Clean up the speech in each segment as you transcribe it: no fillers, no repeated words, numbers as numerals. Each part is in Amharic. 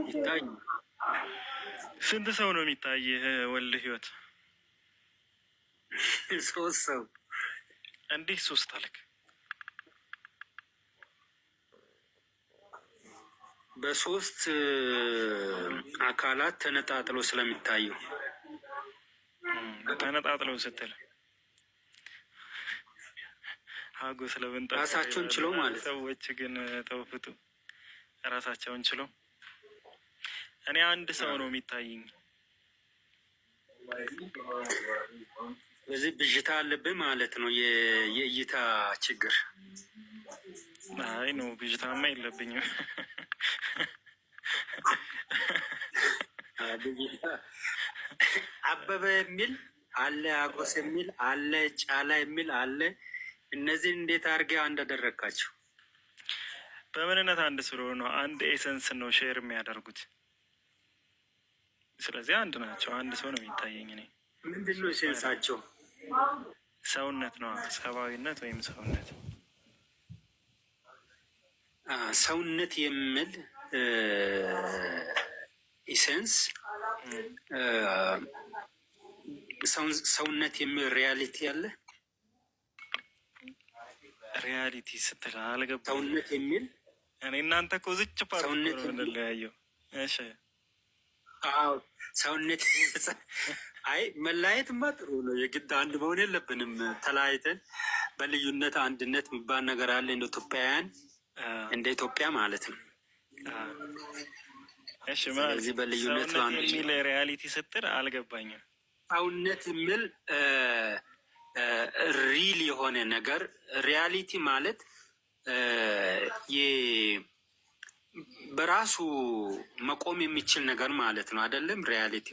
ይታይ። ስንት ሰው ነው የሚታይህ ወልደ ህይወት? ሶስት ሰው። እንዲህ ሶስት አልክ? በሶስት አካላት ተነጣጥሎ ስለሚታዩ። ተነጣጥለው ስትል ሀጎ ስለምንጣ ራሳቸውን ችለው ማለት ሰዎች ግን ተውፍቱ ራሳቸውን ችለው። እኔ አንድ ሰው ነው የሚታይኝ። በዚህ ብዥታ አለብህ ማለት ነው። የእይታ ችግር። አይ ነው ብዥታማ የለብኝም። አበበ የሚል አለ፣ አጎስ የሚል አለ፣ ጫላ የሚል አለ። እነዚህን እንዴት አድርገህ አንድ አደረግካቸው? በምንነት አንድ ስለሆነ ነው። አንድ ኤሰንስ ነው ሼር የሚያደርጉት። ስለዚህ አንድ ናቸው። አንድ ሰው ነው የሚታየኝ። እኔ ምንድን ነው ኤሰንሳቸው? ሰውነት ነው። ሰብአዊነት ወይም ሰውነት። ሰውነት የሚል ኢሰንስ ሰውነት የሚል ሪያሊቲ አለ። ሪያሊቲ ስትል አልገባኝም። ሰውነት የሚል እኔ እናንተ እኮ ዝች ፓርት ነው የምንለያየው። እሺ ሰውነት አይ መለያየትማ ጥሩ ነው። የግድ አንድ መሆን የለብንም። ተለያይተን በልዩነት አንድነት የሚባል ነገር አለ። እንደ ኢትዮጵያውያን እንደ ኢትዮጵያ ማለት ነው። እሺ ስለዚህ በልዩነት የሚል ሪያሊቲ ስትል አልገባኝም። ሰውነት የሚል ሪል የሆነ ነገር ሪያሊቲ ማለት በራሱ መቆም የሚችል ነገር ማለት ነው። አይደለም? ሪያሊቲ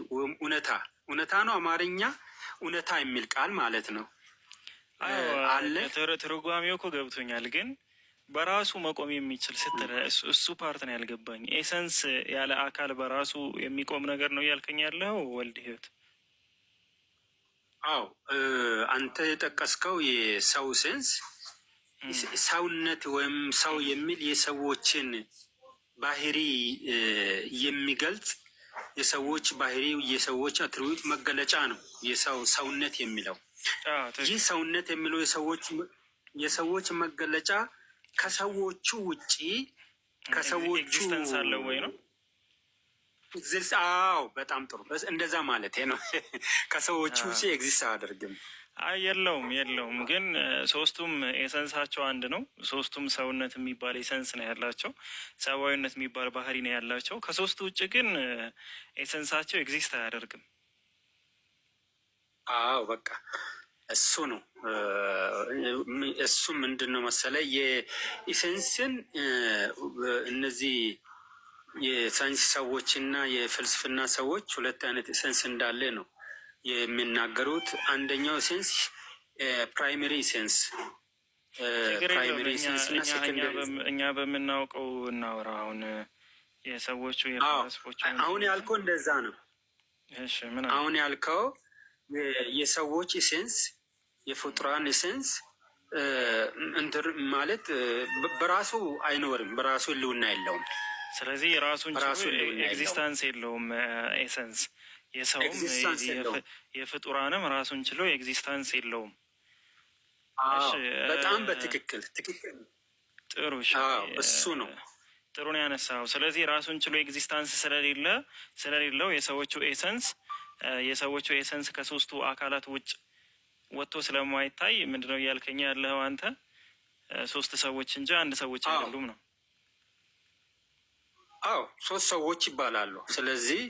እውነታ ነው። አማርኛ እውነታ የሚል ቃል ማለት ነው አለ። ትርጓሜው እኮ ገብቶኛል፣ ግን በራሱ መቆም የሚችል ስትል እሱ ፓርት ነው ያልገባኝ። ኤሰንስ ያለ አካል በራሱ የሚቆም ነገር ነው እያልከኝ ያለው ወልደ ህይወት? አዎ አንተ የጠቀስከው የሰው ሴንስ ሰውነት ወይም ሰው የሚል የሰዎችን ባህሪ የሚገልጽ የሰዎች ባህሪ የሰዎች አትሪቢዩት መገለጫ ነው የሰው ሰውነት የሚለው። ይህ ሰውነት የሚለው የሰዎች መገለጫ ከሰዎቹ ውጪ ከሰዎቹ ኤግዚስተንስ አለው ወይ ነው? አዎ በጣም ጥሩ። እንደዛ ማለት ነው። ከሰዎቹ ውጪ ኤግዚስት አያደርግም። አይ የለውም። ግን ሶስቱም ኤሰንሳቸው አንድ ነው። ሶስቱም ሰውነት የሚባል ኤሰንስ ነው ያላቸው፣ ሰብአዊነት የሚባል ባህሪ ነው ያላቸው። ከሶስቱ ውጭ ግን ኤሰንሳቸው ኤግዚስት አያደርግም። አዎ በቃ እሱ ነው። እሱ ምንድን ነው መሰለ የኢሴንስን እነዚህ የሳይንስ ሰዎች እና የፍልስፍና ሰዎች ሁለት አይነት ኢሰንስ እንዳለ ነው የሚናገሩት። አንደኛው ኢሰንስ ፕራይመሪ ኢሰንስ እና ሴኮንደሪ። እኛ በምናውቀው እናውራ። አሁን የሰዎቹ የፈላስፎቹ አሁን ያልከው እንደዛ ነው። እሺ ምን አሁን ያልከው የሰዎች ኢሰንስ የፍጡራን ኢሰንስ ማለት በራሱ አይኖርም፣ በራሱ ህልውና የለውም። ስለዚህ ራሱን ኤግዚስታንስ የለውም ኤሰንስ። የሰውም የፍጡራንም ራሱን ችሎ ኤግዚስታንስ የለውም። በጣም በትክክል ጥሩ። እሱ ነው ጥሩ ነው ያነሳው። ስለዚህ ራሱን ችሎ ኤግዚስታንስ ስለሌለው የሰዎቹ ኤሰንስ ከሶስቱ አካላት ውጭ ወጥቶ ስለማይታይ ምንድነው እያልከኝ ያለው አንተ? ሶስት ሰዎች እንጂ አንድ ሰዎች አይደሉም ነው። አዎ ሶስት ሰዎች ይባላሉ። ስለዚህ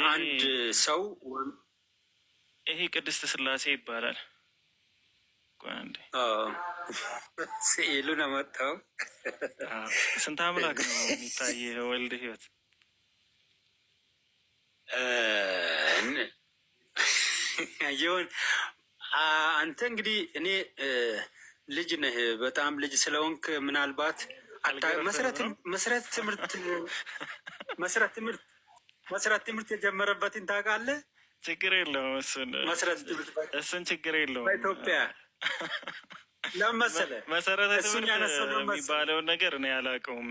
አንድ ሰው ይሄ ቅድስት ስላሴ ይባላል። ስዕሉን አመጣው። ስንት አምላክ ነው የሚታይ ወልደ ህይወት? ይሁን አንተ እንግዲህ እኔ ልጅ ነህ፣ በጣም ልጅ ስለሆንክ ምናልባት መሰረት ትምህርት የጀመረበትን ታውቃለህ? ችግር የለውም። እሱን ችግር የለውም። በኢትዮጵያ ለመሰለ መሰረተ ትምህርት የሚባለውን ነገር እኔ አላውቀውም።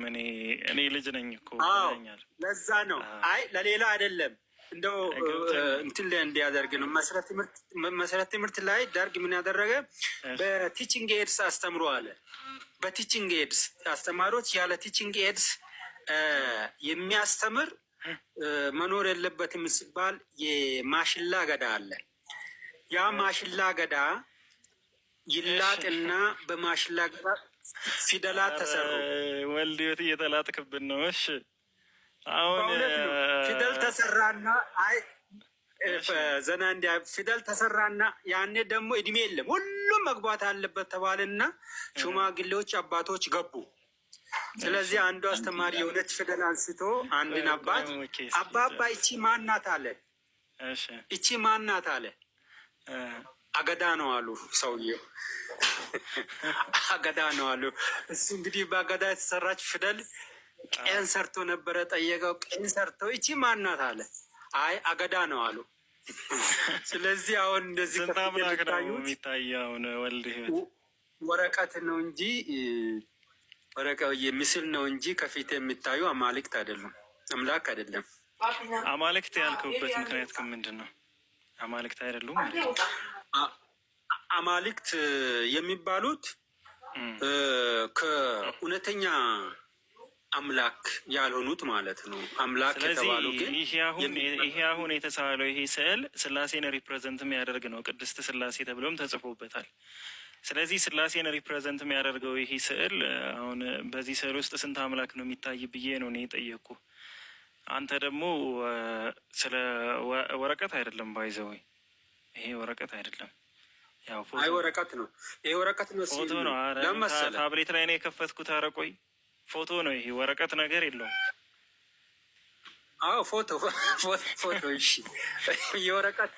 እኔ ልጅ ነኝ እኮ ብለኛል። ለዛ ነው። አይ ለሌላ አይደለም፣ እንደው እንትን ላይ እንዲያደርግ ነው። መሰረተ ትምህርት ላይ ደርግ ምን ያደረገ በቲችንግ ኤድስ አስተምሮ አለ። በቲችንግ ኤድስ አስተማሪዎች ያለ ቲችንግ ኤድስ የሚያስተምር መኖር የለበትም ሲባል የማሽላ ገዳ አለ። ያ ማሽላ ገዳ ይላጥና በማሽላ ገዳ ፊደላት ተሰሩ። ወልድዮት እየተላጥክብን ነው። እሺ አሁን ፊደል ተሰራና ዘና እንዲያ ፊደል ተሰራና ያኔ ደግሞ እድሜ የለም ሁሉም መግባት አለበት ተባለና ሽማግሌዎች አባቶች ገቡ። ስለዚህ አንዱ አስተማሪ የሁለት ፊደል አንስቶ አንድን አባት አባባ እቺ ማናት አለ። እቺ ማናት አለ። አገዳ ነው አሉ ሰውየው። አገዳ ነው አሉ። እሱ እንግዲህ በአገዳ የተሰራች ፊደል ቀን ሰርቶ ነበረ። ጠየቀው። ቀን ሰርቶ እቺ ማናት አለ። አይ አገዳ ነው አሉ። ስለዚህ አሁን እንደዚህ የሚታየውን ወልድ ወረቀት ነው እንጂ ወረቀት ምስል ነው እንጂ ከፊት የሚታዩ አማልክት አይደሉም፣ አምላክ አይደለም። አማልክት ያልከውበት ምክንያት ምንድን ነው? አማልክት አይደሉም። አማልክት የሚባሉት ከእውነተኛ አምላክ ያልሆኑት ማለት ነው። አምላክ የተባሉ ግን ይሄ አሁን የተሳለው ይሄ ስዕል ስላሴን ሪፕሬዘንት የሚያደርግ ነው። ቅድስት ስላሴ ተብሎም ተጽፎበታል። ስለዚህ ስላሴን ሪፕሬዘንት የሚያደርገው ይሄ ስዕል አሁን በዚህ ስዕል ውስጥ ስንት አምላክ ነው የሚታይ ብዬ ነው እኔ የጠየቅኩ። አንተ ደግሞ ስለ ወረቀት አይደለም ባይዘው፣ ይሄ ወረቀት አይደለም። ያው ፎቶ ወረቀት ነው። ይሄ ወረቀት ነው፣ ፎቶ ነው። ታብሌት ላይ ነው የከፈትኩት። ኧረ ቆይ ፎቶ ነው ይሄ፣ ወረቀት ነገር የለውም። አዎ ፎቶ። እሺ የወረቀት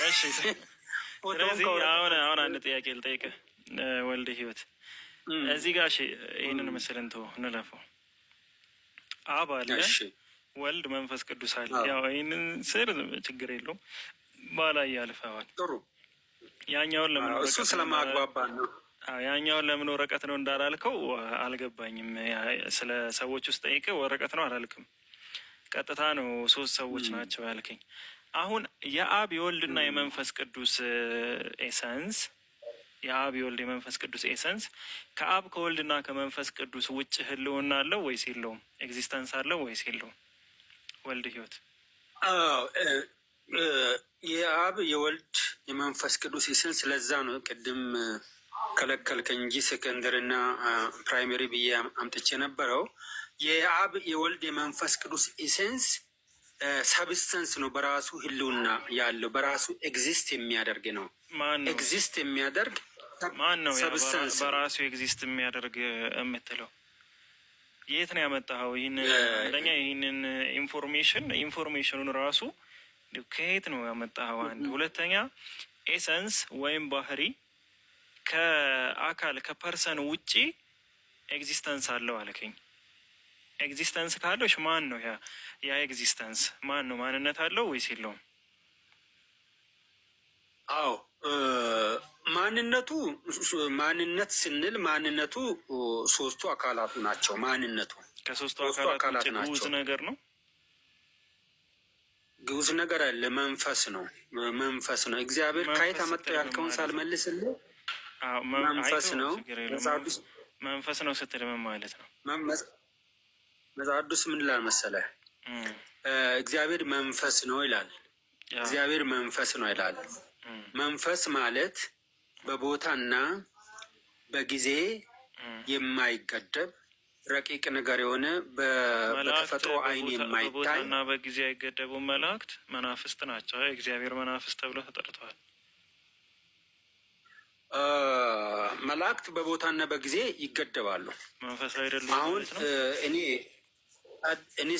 እሺ። ስለዚህ አሁን አንድ ጥያቄ ልጠይቅህ ወልደ ህይወት፣ እዚህ ጋር ይህንን ምስልን ተው እንለፈው። አብ አለ፣ ወልድ መንፈስ ቅዱስ አለ። ያው ይህንን ስር ችግር የለውም ባላይ ያልፈዋል። ጥሩ። ያኛውን ለምን እሱ ስለማግባባ ነው። ያኛውን ለምን ወረቀት ነው እንዳላልከው አልገባኝም። ስለ ሰዎች ውስጥ ጠይቀህ ወረቀት ነው አላልክም። ቀጥታ ነው ሶስት ሰዎች ናቸው ያልከኝ። አሁን የአብ የወልድና የመንፈስ ቅዱስ ኤሰንስ የአብ የወልድ የመንፈስ ቅዱስ ኤሰንስ ከአብ ከወልድና ከመንፈስ ቅዱስ ውጭ ህልውና አለው ወይስ የለውም? ኤግዚስተንስ አለው ወይስ የለውም? ወልድ ህይወት የአብ የወልድ የመንፈስ ቅዱስ ኤሰንስ ለዛ ነው ቅድም ከለከልከኝ እንጂ ሴኮንደሪና ፕራይመሪ ብዬ አምጥቼ ነበረው። የአብ የወልድ የመንፈስ ቅዱስ ኤሰንስ ሰብስተንስ ነው። በራሱ ህልውና ያለው በራሱ ኤግዚስት የሚያደርግ ነው። ኤግዚስት የሚያደርግ ማን ነው? በራሱ ኤግዚስት የሚያደርግ የምትለው የት ነው ያመጣኸው? አንደኛ ይህንን ኢንፎርሜሽኑን ራሱ ከየት ነው ያመጣኸው? አንድ ሁለተኛ ኤሰንስ ወይም ባህሪ ከአካል ከፐርሰን ውጪ ኤግዚስተንስ አለው አልከኝ። ኤግዚስተንስ ካለሽ ማን ነው ያ ኤግዚስተንስ ማን ነው? ማንነት አለው ወይስ የለውም? አዎ ማንነት ስንል ማንነቱ ሶስቱ አካላቱ ናቸው። ማንነቱ ከሶስቱ አካላት ናቸው። ግዑዝ ነገር ነው። ግዑዝ ነገር አለ። መንፈስ ነው። እግዚአብሔር ከየት አመጣው ያልከውን ሳልመልስልህ መንፈስ ነው። መንፈስ ነው ስትል ምን ማለት ነው? መጽሐፍ ቅዱስ ምን ይላል መሰለህ? እግዚአብሔር መንፈስ ነው ይላል። እግዚአብሔር መንፈስ ነው ይላል። መንፈስ ማለት በቦታና በጊዜ የማይገደብ ረቂቅ ነገር የሆነ በተፈጥሮ ዓይን የማይታይ በቦታና በጊዜ አይገደቡ መላእክት መናፍስት ናቸው። እግዚአብሔር መናፍስት ተብለው ተጠርተዋል። መላእክት በቦታና በጊዜ ይገደባሉ። መንፈስ አይደሉም። አሁን እኔ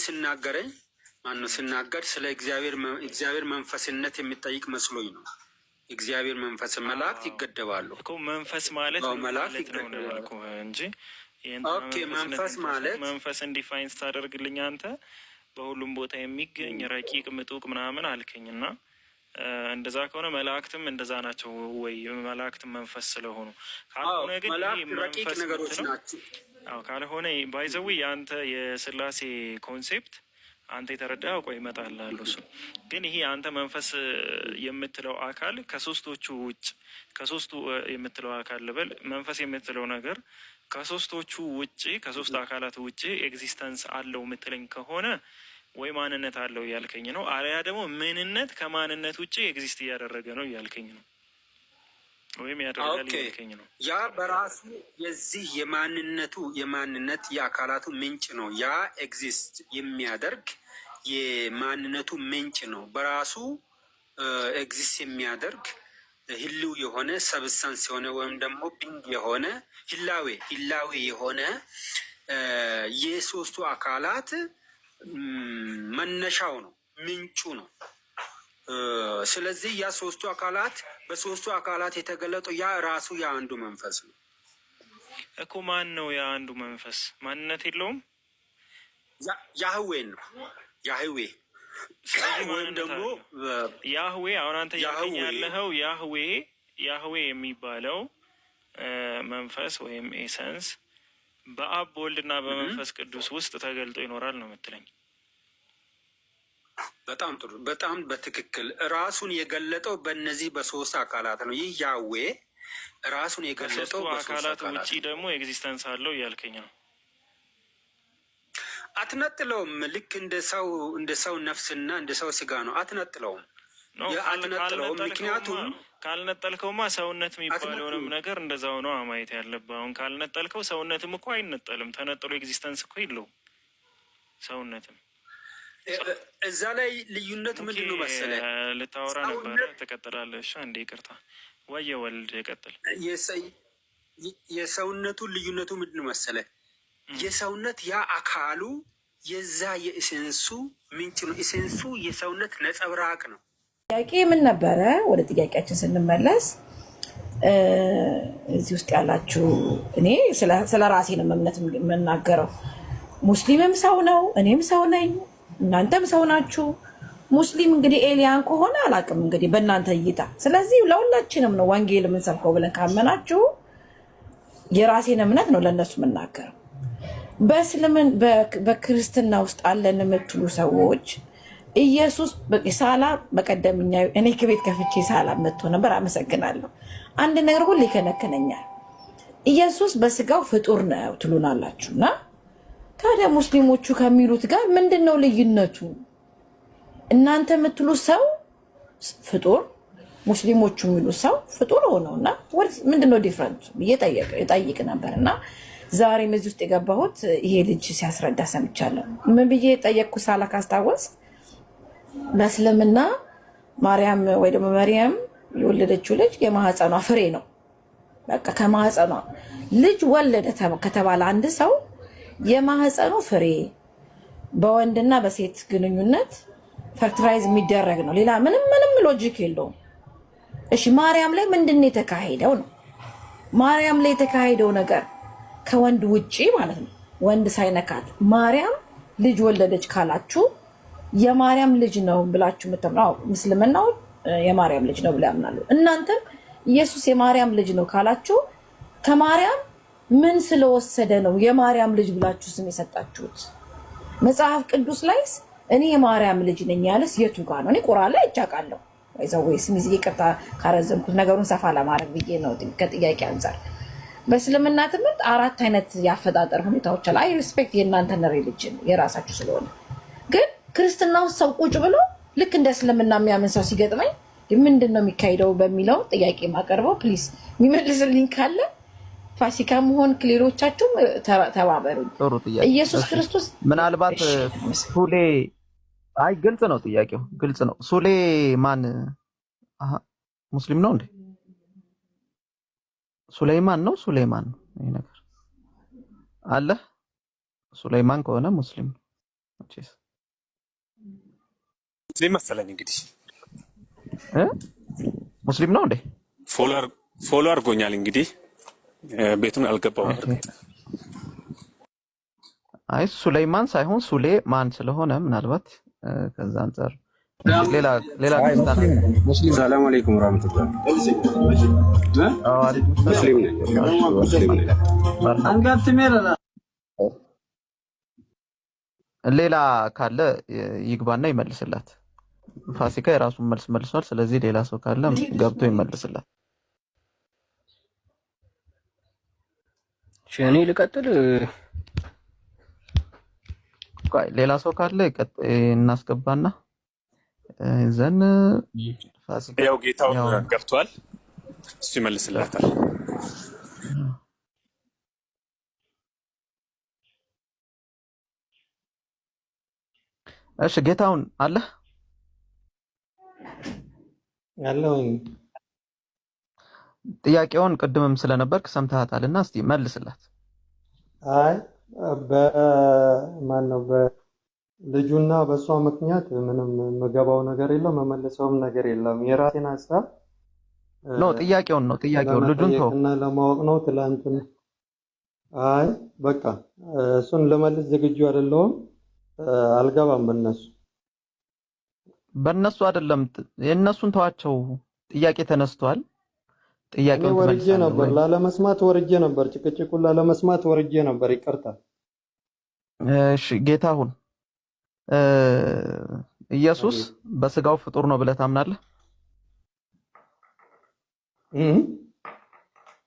ስናገር ስለ እግዚአብሔር መንፈስነት የሚጠይቅ መስሎኝ ነው። እግዚአብሔር መንፈስ መላእክት ይገደባሉ እኮ። መንፈስ ማለት መላእክት ነው እንጂ መንፈስ ማለት መንፈስን ዲፋይን ስታደርግልኝ አንተ በሁሉም ቦታ የሚገኝ ረቂቅ ምጡቅ ምናምን አልከኝ እና እንደዛ ከሆነ መላእክትም እንደዛ ናቸው ወይ? መላእክትም መንፈስ ስለሆኑ ካልሆነ ግን ይሄ ረቂቅ ነገሮች ናቸው። ካልሆነ ባይዘዊ የአንተ የስላሴ ኮንሴፕት አንተ የተረዳኸው ቆይ እመጣልሃለሁ። እሱ ግን ይሄ አንተ መንፈስ የምትለው አካል ከሶስቶቹ ውጭ ከሶስቱ የምትለው አካል ልበል መንፈስ የምትለው ነገር ከሶስቶቹ ውጭ ከሶስት አካላት ውጭ ኤግዚስተንስ አለው የምትለኝ ከሆነ ወይ ማንነት አለው እያልከኝ ነው፣ አለያ ደግሞ ምንነት ከማንነት ውጭ ኤግዚስት እያደረገ ነው እያልከኝ ነው፣ ወይም ያደርጋል እያልከኝ ነው። ያ በራሱ የዚህ የማንነት የአካላቱ ምንጭ ነው። ያ ኤግዚስት የሚያደርግ የማንነቱ ምንጭ ነው። በራሱ ኤግዚስት የሚያደርግ ህልው የሆነ ሰብስታንስ የሆነ ወይም ደግሞ ቢንግ የሆነ ህላዌ የሆነ የሶስቱ አካላት መነሻው ነው፣ ምንጩ ነው። ስለዚህ ያ ሶስቱ አካላት በሶስቱ አካላት የተገለጠው ያ ራሱ የአንዱ መንፈስ ነው እኮ። ማን ነው የአንዱ መንፈስ? ማንነት የለውም። ያህዌ ነው። ያህዌ ወይም ደግሞ ያህዌ። አሁን አንተ እያልከኝ ያለኸው ያህዌ የሚባለው መንፈስ ወይም ኤሰንስ በአብ በወልድና በመንፈስ ቅዱስ ውስጥ ተገልጦ ይኖራል ነው የምትለኝ? በጣም ጥሩ፣ በጣም በትክክል ራሱን የገለጠው በእነዚህ በሶስት አካላት ነው። ይህ ያዌ ራሱን የገለጠው አካላት ውጭ ደግሞ ኤግዚስተንስ አለው እያልከኝ ነው? አትነጥለውም። ልክ እንደ ሰው ነፍስና እንደ ሰው ስጋ ነው። አትነጥለውም። ምክንያቱም ካልነጠልከውማ ሰውነት የሚባለውንም ነገር እንደዛው ነው ማየት ያለብህ። አሁን ካልነጠልከው ሰውነትም እኮ አይነጠልም። ተነጥሎ ኤግዚስተንስ እኮ የለው ሰውነትም። እዛ ላይ ልዩነቱ ምንድን ነው መሰለህ? ልታወራ ነበረ፣ ትቀጥላለህ። እሺ አንዴ ይቅርታ። ወየ ወልድ ይቀጥል። የሰውነቱ ልዩነቱ ምንድን ነው መሰለህ? የሰውነት ያ አካሉ የዛ የኢሴንሱ ምንጭ ነው። ኢሴንሱ የሰውነት ነጸብራቅ ነው። ጥያቄ ምን ነበረ? ወደ ጥያቄያችን ስንመለስ እዚህ ውስጥ ያላችሁ እኔ ስለ ራሴ ነው እምነት የምናገረው። ሙስሊምም ሰው ነው፣ እኔም ሰው ነኝ፣ እናንተም ሰው ናችሁ። ሙስሊም እንግዲህ ኤሊያን ከሆነ አላውቅም እንግዲህ በእናንተ እይታ። ስለዚህ ለሁላችንም ነው ወንጌል የምንሰብከው ብለን ካመናችሁ የራሴን እምነት ነው ለእነሱ የምናገረው። በእስልምን በክርስትና ውስጥ አለን የምትሉ ሰዎች ኢየሱስ ሳላ በቀደምኛ እኔ ከቤት ከፍቼ ሳላ መጥቶ ነበር። አመሰግናለሁ። አንድ ነገር ሁሉ ይከነከነኛል። ኢየሱስ በስጋው ፍጡር ነው ትሉናላችሁ እና ታዲያ ሙስሊሞቹ ከሚሉት ጋር ምንድነው ልዩነቱ? እናንተ የምትሉት ሰው ፍጡር፣ ሙስሊሞቹ የሚሉት ሰው ፍጡር ሆነውና ምንድነው ዲፍረንቱ ብዬ ጠይቅ ነበር እና ዛሬም እዚህ ውስጥ የገባሁት ይሄ ልጅ ሲያስረዳ ሰምቻለሁ። ምን ብዬ ጠየቅኩ ሳላ ካስታወስ በእስልምና ማርያም ወይ ደግሞ መርያም የወለደችው ልጅ የማህፀኗ ፍሬ ነው። በቃ ከማህፀኗ ልጅ ወለደ ከተባለ አንድ ሰው የማህፀኑ ፍሬ በወንድና በሴት ግንኙነት ፈርቲላይዝ የሚደረግ ነው። ሌላ ምንም ሎጂክ የለውም። እሺ ማርያም ላይ ምንድነው የተካሄደው ነው? ማርያም ላይ የተካሄደው ነገር ከወንድ ውጪ ማለት ነው፣ ወንድ ሳይነካት ማርያም ልጅ ወለደች ካላችሁ የማርያም ልጅ ነው ብላችሁ የምታምኑ ምስልምናው የማርያም ልጅ ነው ብለው ያምናሉ። እናንተም ኢየሱስ የማርያም ልጅ ነው ካላችሁ ከማርያም ምን ስለወሰደ ነው የማርያም ልጅ ብላችሁ ስም የሰጣችሁት? መጽሐፍ ቅዱስ ላይስ እኔ የማርያም ልጅ ነኝ ያለስ የቱ ጋር ነው? እኔ ቁርአን ላይ እጫቃለሁ። ወይዘው ወይስ ሚዚ ይቅርታ ካረዘምኩት ነገሩን ሰፋ ለማድረግ ብዬ ነው ከጥያቄ አንፃር። በእስልምና ትምህርት አራት አይነት ያፈጣጠር ሁኔታዎች አሉ። አይ ሪስፔክት የእናንተን ሪሊጅን የራሳችሁ ስለሆነ፣ ግን ክርስትና ውስጥ ሰው ቁጭ ብሎ ልክ እንደ እስልምና የሚያምን ሰው ሲገጥመኝ ምንድን ነው የሚካሄደው በሚለው ጥያቄ ማቀርበው ፕሊዝ የሚመልስልኝ ካለ ፋሲካ መሆን ክሌሮቻችሁም ተባበሩ። ኢየሱስ ክርስቶስ ምናልባት ሱሌ አይ ግልጽ ነው ጥያቄው ግልጽ ነው። ሱሌ ማን ሙስሊም ነው እንዴ? ሱሌይማን ነው ሱሌይማን ነው ይሄ ነገር አለ። ሱሌይማን ከሆነ ሙስሊም ነው። እሺ ሙስሊም መሰለኝ እንግዲህ ሙስሊም ነው እንዴ? ፎሎ አድርጎኛል እንግዲህ ቤቱን አልገባውም። አይ ሱሌይማን ሳይሆን ሱሌማን ስለሆነ ምናልባት ከዛ አንፃር ሌላ ሌላ ክርስቲያን አለ? ሰላም አለይኩም ወራህመቱላህ። አለይኩም ሙስሊም ነኝ። ሙስሊም ነኝ። ሌላ ካለ ይግባና ይመልስላት። ፋሲካ የራሱን መልስ መልሷል። ስለዚህ ሌላ ሰው ካለ ገብቶ ይመልስላት። እኔ ልቀጥል። ቆይ ሌላ ሰው ካለ እናስገባና ዘን ፋሲካ ያው ጌታው ገብቷል፣ እሱ ይመልስላታል። እሺ ጌታውን አለ ያለውኝ ጥያቄውን ቅድምም ስለነበርክ ሰምተሃታልና እስቲ መልስላት። አይ በማን ነው በልጁና በእሷ ምክንያት ምንም የምገባው ነገር የለም፣ መመለሰውም ነገር የለም። የራሴን ሀሳብ ነው ጥያቄውን ልጁን ተው እና ለማወቅ ነው። ትላንትን አይ በቃ እሱን ለመልስ ዝግጁ አይደለሁም። አልገባም በእነሱ አይደለም፣ የእነሱን ተዋቸው። ጥያቄ ተነስቷል። ጥያቄውን ወርጄ ነበር ላለመስማት ወርጄ ነበር፣ ጭቅጭቁን ላለመስማት ወርጄ ነበር። ይቅርታ። እሺ ጌታሁን ኢየሱስ በስጋው ፍጡር ነው ብለህ ታምናለህ?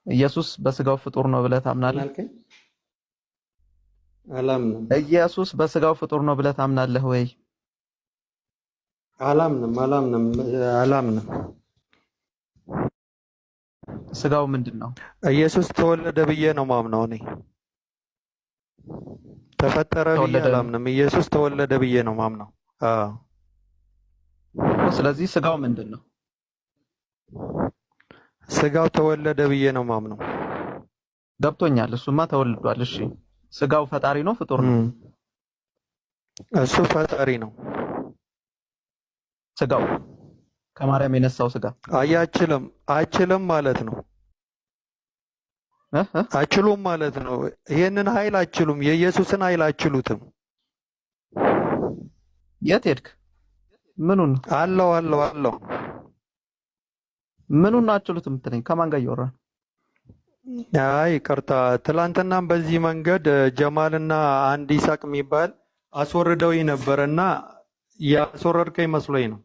ኢየሱስ በስጋው ፍጡር ነው ብለህ ታምናለህ? አላምንም። ኢየሱስ በስጋው ፍጡር ነው ብለህ ታምናለህ ወይ? አላምንም። ስጋው ምንድን ነው? ኢየሱስ ተወለደ ብዬ ነው ማምነው እኔ። ተፈጠረ ብዬ አላምንም። ኢየሱስ ተወለደ ብዬ ነው ማምነው። ስለዚህ ስጋው ምንድን ነው? ስጋው ተወለደ ብዬ ነው ማምነው። ገብቶኛል። እሱማ ተወልዷል። እሺ ስጋው ፈጣሪ ነው ፍጡር ነው? እሱ ፈጣሪ ነው። ስጋው ከማርያም የነሳው ስጋ አይችልም ማለት ነው። አይችሉም ማለት ነው። ይሄንን ኃይል አይችሉም። የኢየሱስን ኃይል አይችሉትም። የት ሄድክ? ምኑን አለው ምኑን አችሉትም የምትለኝ? ከማን ጋር እያወራህ? አይ ይቅርታ፣ ትላንትናም በዚህ መንገድ ጀማልና አንድ ይሳቅ የሚባል አስወርደውኝ ነበርና ያስወረድከኝ መስሎኝ ነው።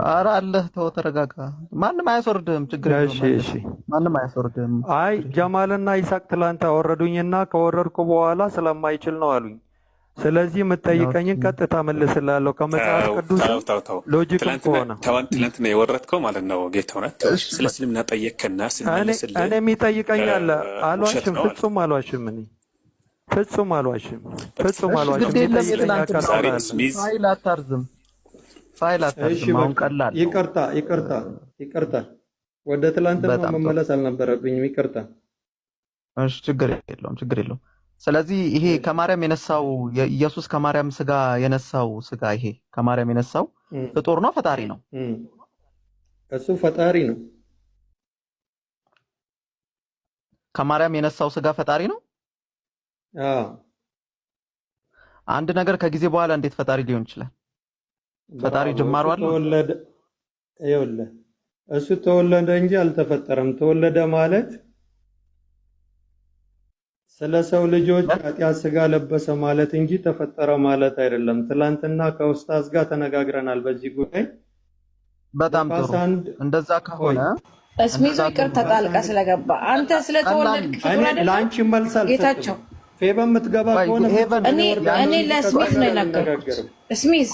ኧረ አለህ፣ ተው ተረጋጋ። ማንም አያስወርድህም፣ ችግር የለውም። እሺ ማንም አያስወርድህም። አይ ጀማልና ይሳቅ ትላንት አወረዱኝና ከወረድኩ በኋላ ስለማይችል ነው አሉኝ። ስለዚህ የምጠይቀኝን ቀጥታ መልስላለሁ ከመጽሐፍ ቅዱስ ሎጂክ ከሆነ። ትላንት ነው የወረድከው ማለት ነው ጌታው ነህ። ስለ እስልምና ጠየቅከና ስንመልስልህ እኔ የሚጠይቀኝ አለ። አልዋሽም፣ ፍጹም አልዋሽም። እኔ ፍጹም አልዋሽም። ፋይል አታርዝም። አሁን ቀላል ይቅርታ። ወደ ትላንትና መመለስ አልነበረብኝም። ይቅርታ። እሺ ችግር የለውም። ስለዚህ ይሄ ከማርያም የነሳው ኢየሱስ ከማርያም ስጋ የነሳው ስጋ ይሄ ከማርያም የነሳው ፍጡር ነው ፈጣሪ ነው? እሱ ፈጣሪ ነው። ከማርያም የነሳው ስጋ ፈጣሪ ነው? አንድ ነገር ከጊዜ በኋላ እንዴት ፈጣሪ ሊሆን ይችላል? ፈጣሪ ጅማሩ አለ? ይኸውልህ እሱ ተወለደ እንጂ አልተፈጠረም። ተወለደ ማለት ስለ ሰው ልጆች ኃጢአት ስጋ ለበሰ ማለት እንጂ ተፈጠረ ማለት አይደለም። ትላንትና ከኡስታዝ ጋር ተነጋግረናል በዚህ ጉዳይ። በጣም ጥሩ። እንደዛ ከሆነ እስሚዞ ይቅርታ ጣልቃ ስለገባ አንተ ስለተወለድክ ለአንቺ መልስ አልሰጥም። ፌበን የምትገባ ከሆነ እኔ ለስሚዝ ነው የነገርኩት። ስሚዝ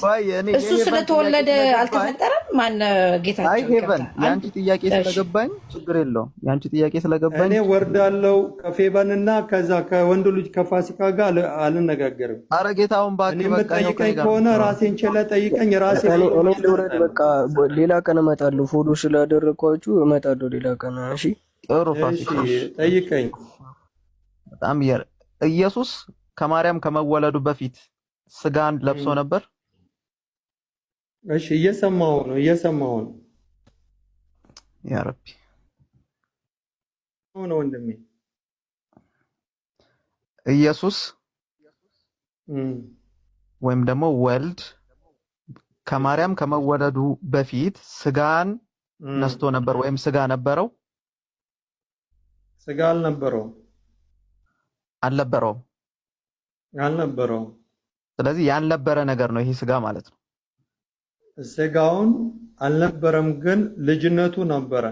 እሱ ስለተወለደ አልተፈጠረም። ማን ጌታቸው? አይ ሄቨን ያንቺ ጥያቄ ስለገባኝ ችግር የለውም። ያንቺ ጥያቄ ስለገባኝ እኔ ወርዳለው ከፌበንና ከዛ ከወንዱ ልጅ ከፋሲካ ጋር አልነጋገርም። አረ ጌታውን ባክ የምትጠይቀኝ ከሆነ ራሴን ችለ ጠይቀኝ። ራሴ እኔ ልውረድ በቃ። ሌላ ቀን እመጣለሁ። ፎሎ ስላደረኳችሁ እመጣለሁ ሌላ ቀን። እሺ ጥሩ ፋሲካ ጠይቀኝ። በጣም ኢየሱስ ከማርያም ከመወለዱ በፊት ስጋን ለብሶ ነበር? እሺ እየሰማሁ ነው። ያ ረቢ ነው ወንድሜ። ኢየሱስ ወይም ደግሞ ወልድ ከማርያም ከመወለዱ በፊት ስጋን ነስቶ ነበር ወይም ስጋ ነበረው? ስጋ አልነበረውም። ስለዚህ ያልነበረ ነገር ነው ይሄ ስጋ ማለት ነው። ስጋውን አልነበረም፣ ግን ልጅነቱ ነበረ።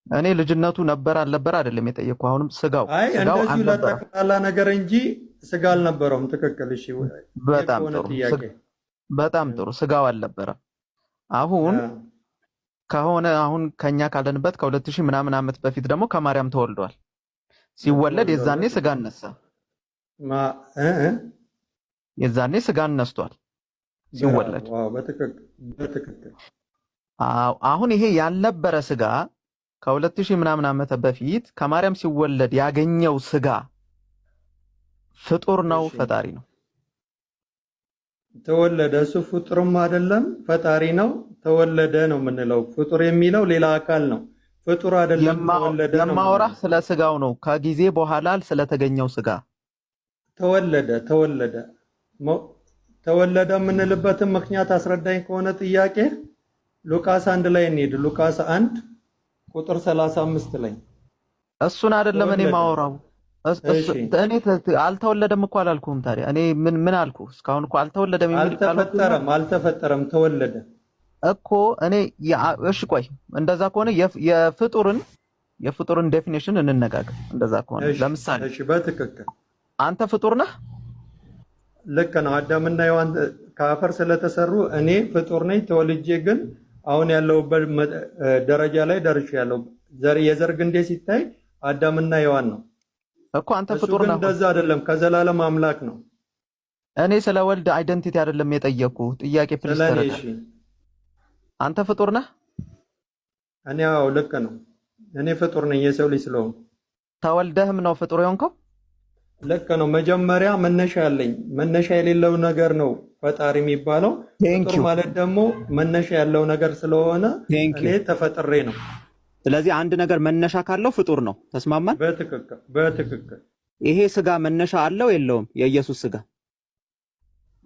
እኔ ልጅነቱ ነበር አልነበረ አይደለም የጠየቅኩህ። አሁንም ስጋው እንደዚሁ ለጠቅላላ ነገር እንጂ ስጋ አልነበረውም። ትክክል። እሺ፣ በጣም ጥሩ። ስጋው አልነበረም። አሁን ከሆነ አሁን ከኛ ካለንበት ከ2000 ምናምን ዓመት በፊት ደግሞ ከማርያም ተወልዷል። ሲወለድ የዛኔ ስጋ አነሳ። የዛኔ ስጋ አነስቷል ሲወለድ። በትክክል። አሁን ይሄ ያልነበረ ስጋ ከ2000 ምናምን ዓመት በፊት ከማርያም ሲወለድ ያገኘው ስጋ ፍጡር ነው ፈጣሪ ነው? ተወለደ። እሱ ፍጡርም አይደለም ፈጣሪ ነው። ተወለደ ነው የምንለው። ፍጡር የሚለው ሌላ አካል ነው። ፍጡር አይደለም። ተወለደ ነው የማወራህ ስለ ስጋው ነው። ከጊዜ በኋላ ስለተገኘው ስጋ ተወለደ የምንልበትን ምክንያት አስረዳኝ ከሆነ ጥያቄ ሉቃስ 1 ላይ እንሂድ። ሉቃስ 1 ቁጥር 35 ላይ እሱን አይደለም እኔ ማወራው። እኔ አልተወለደም እኮ አላልኩም። ታዲያ እኔ ምን አልኩ? እስካሁን እኮ አልተወለደም የሚል አልተፈጠረም ተወለደ እኮ እኔ። እሺ ቆይ እንደዛ ከሆነ የፍጡርን ዴፊኒሽን እንነጋገር። እንደዛ ከሆነ ለምሳሌ እሺ፣ በትክክል አንተ ፍጡር ነህ። ልክ ነው። አዳምና ሔዋን ከአፈር ስለተሰሩ እኔ ፍጡር ነኝ። ተወልጄ ግን አሁን ያለውበት ደረጃ ላይ ደርሻለሁ። የዘር ግንዴ ሲታይ አዳምና ሔዋን ነው እኮ። አንተ ፍጡር ነህ። እንደዛ አይደለም፣ ከዘላለም አምላክ ነው። እኔ ስለ ወልድ አይደንቲቲ አይደለም የጠየቁ ጥያቄ ፕሊስ ተረዳ። አንተ ፍጡር ነህ። እኔ አዎ፣ ልክ ነው። እኔ ፍጡር ነኝ፣ የሰው ልጅ ስለሆንኩ። ተወልደህም ነው ፍጡር የሆንከው? ልክ ነው። መጀመሪያ መነሻ አለኝ። መነሻ የሌለው ነገር ነው ፈጣሪ የሚባለው። ፍጡር ማለት ደግሞ መነሻ ያለው ነገር ስለሆነ እኔ ተፈጥሬ ነው። ስለዚህ አንድ ነገር መነሻ ካለው ፍጡር ነው። ተስማማን? በትክክል። ይሄ ስጋ መነሻ አለው የለውም? የኢየሱስ ስጋ